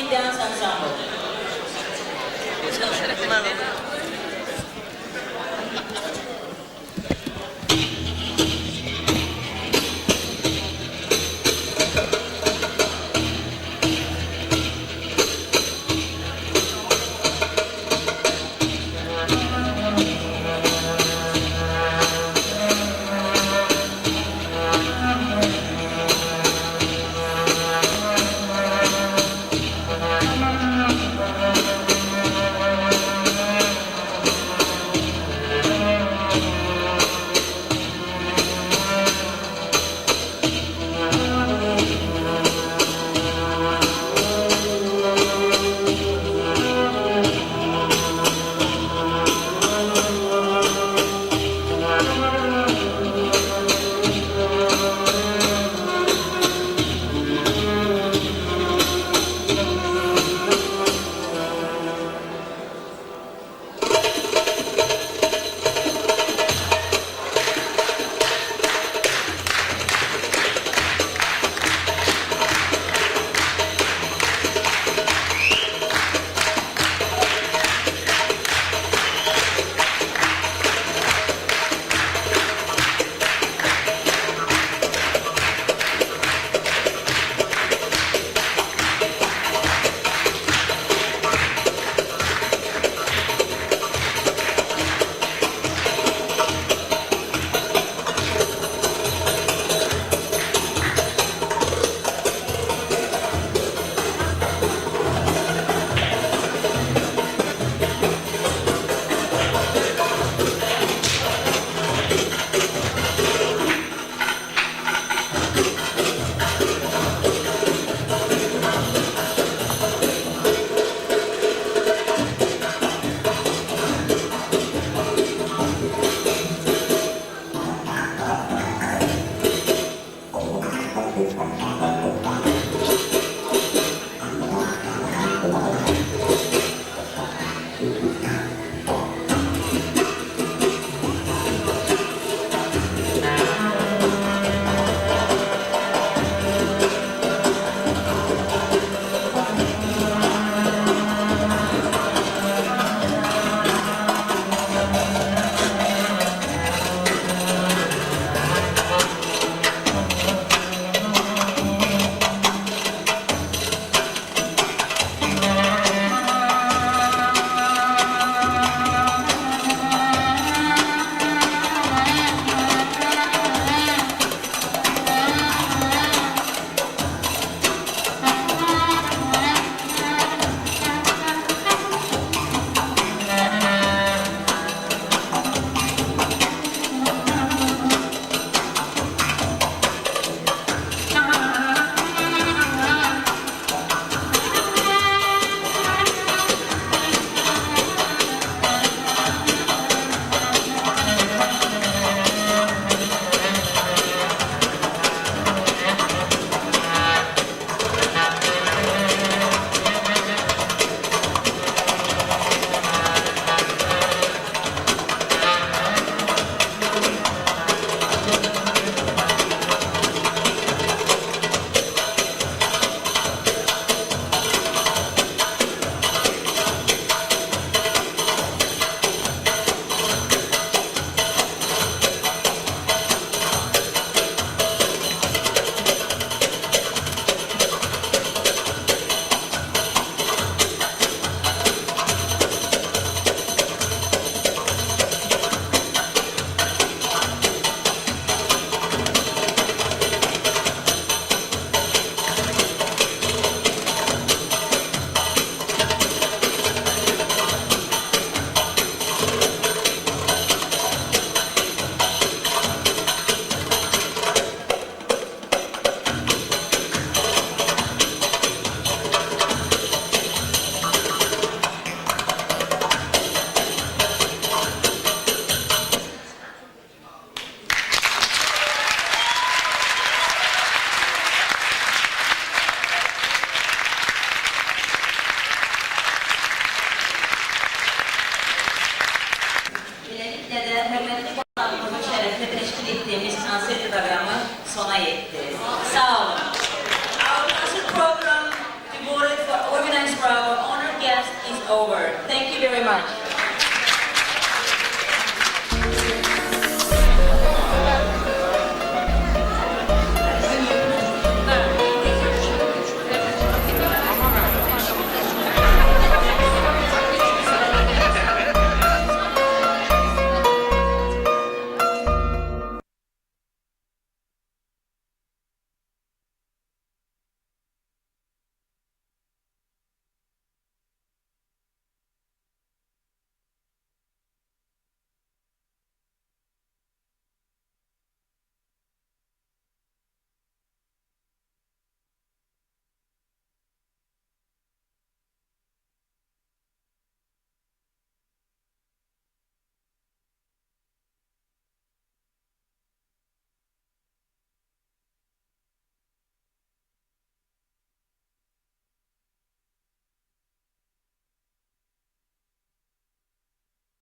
iddianı satacağım. over. Thank you very much.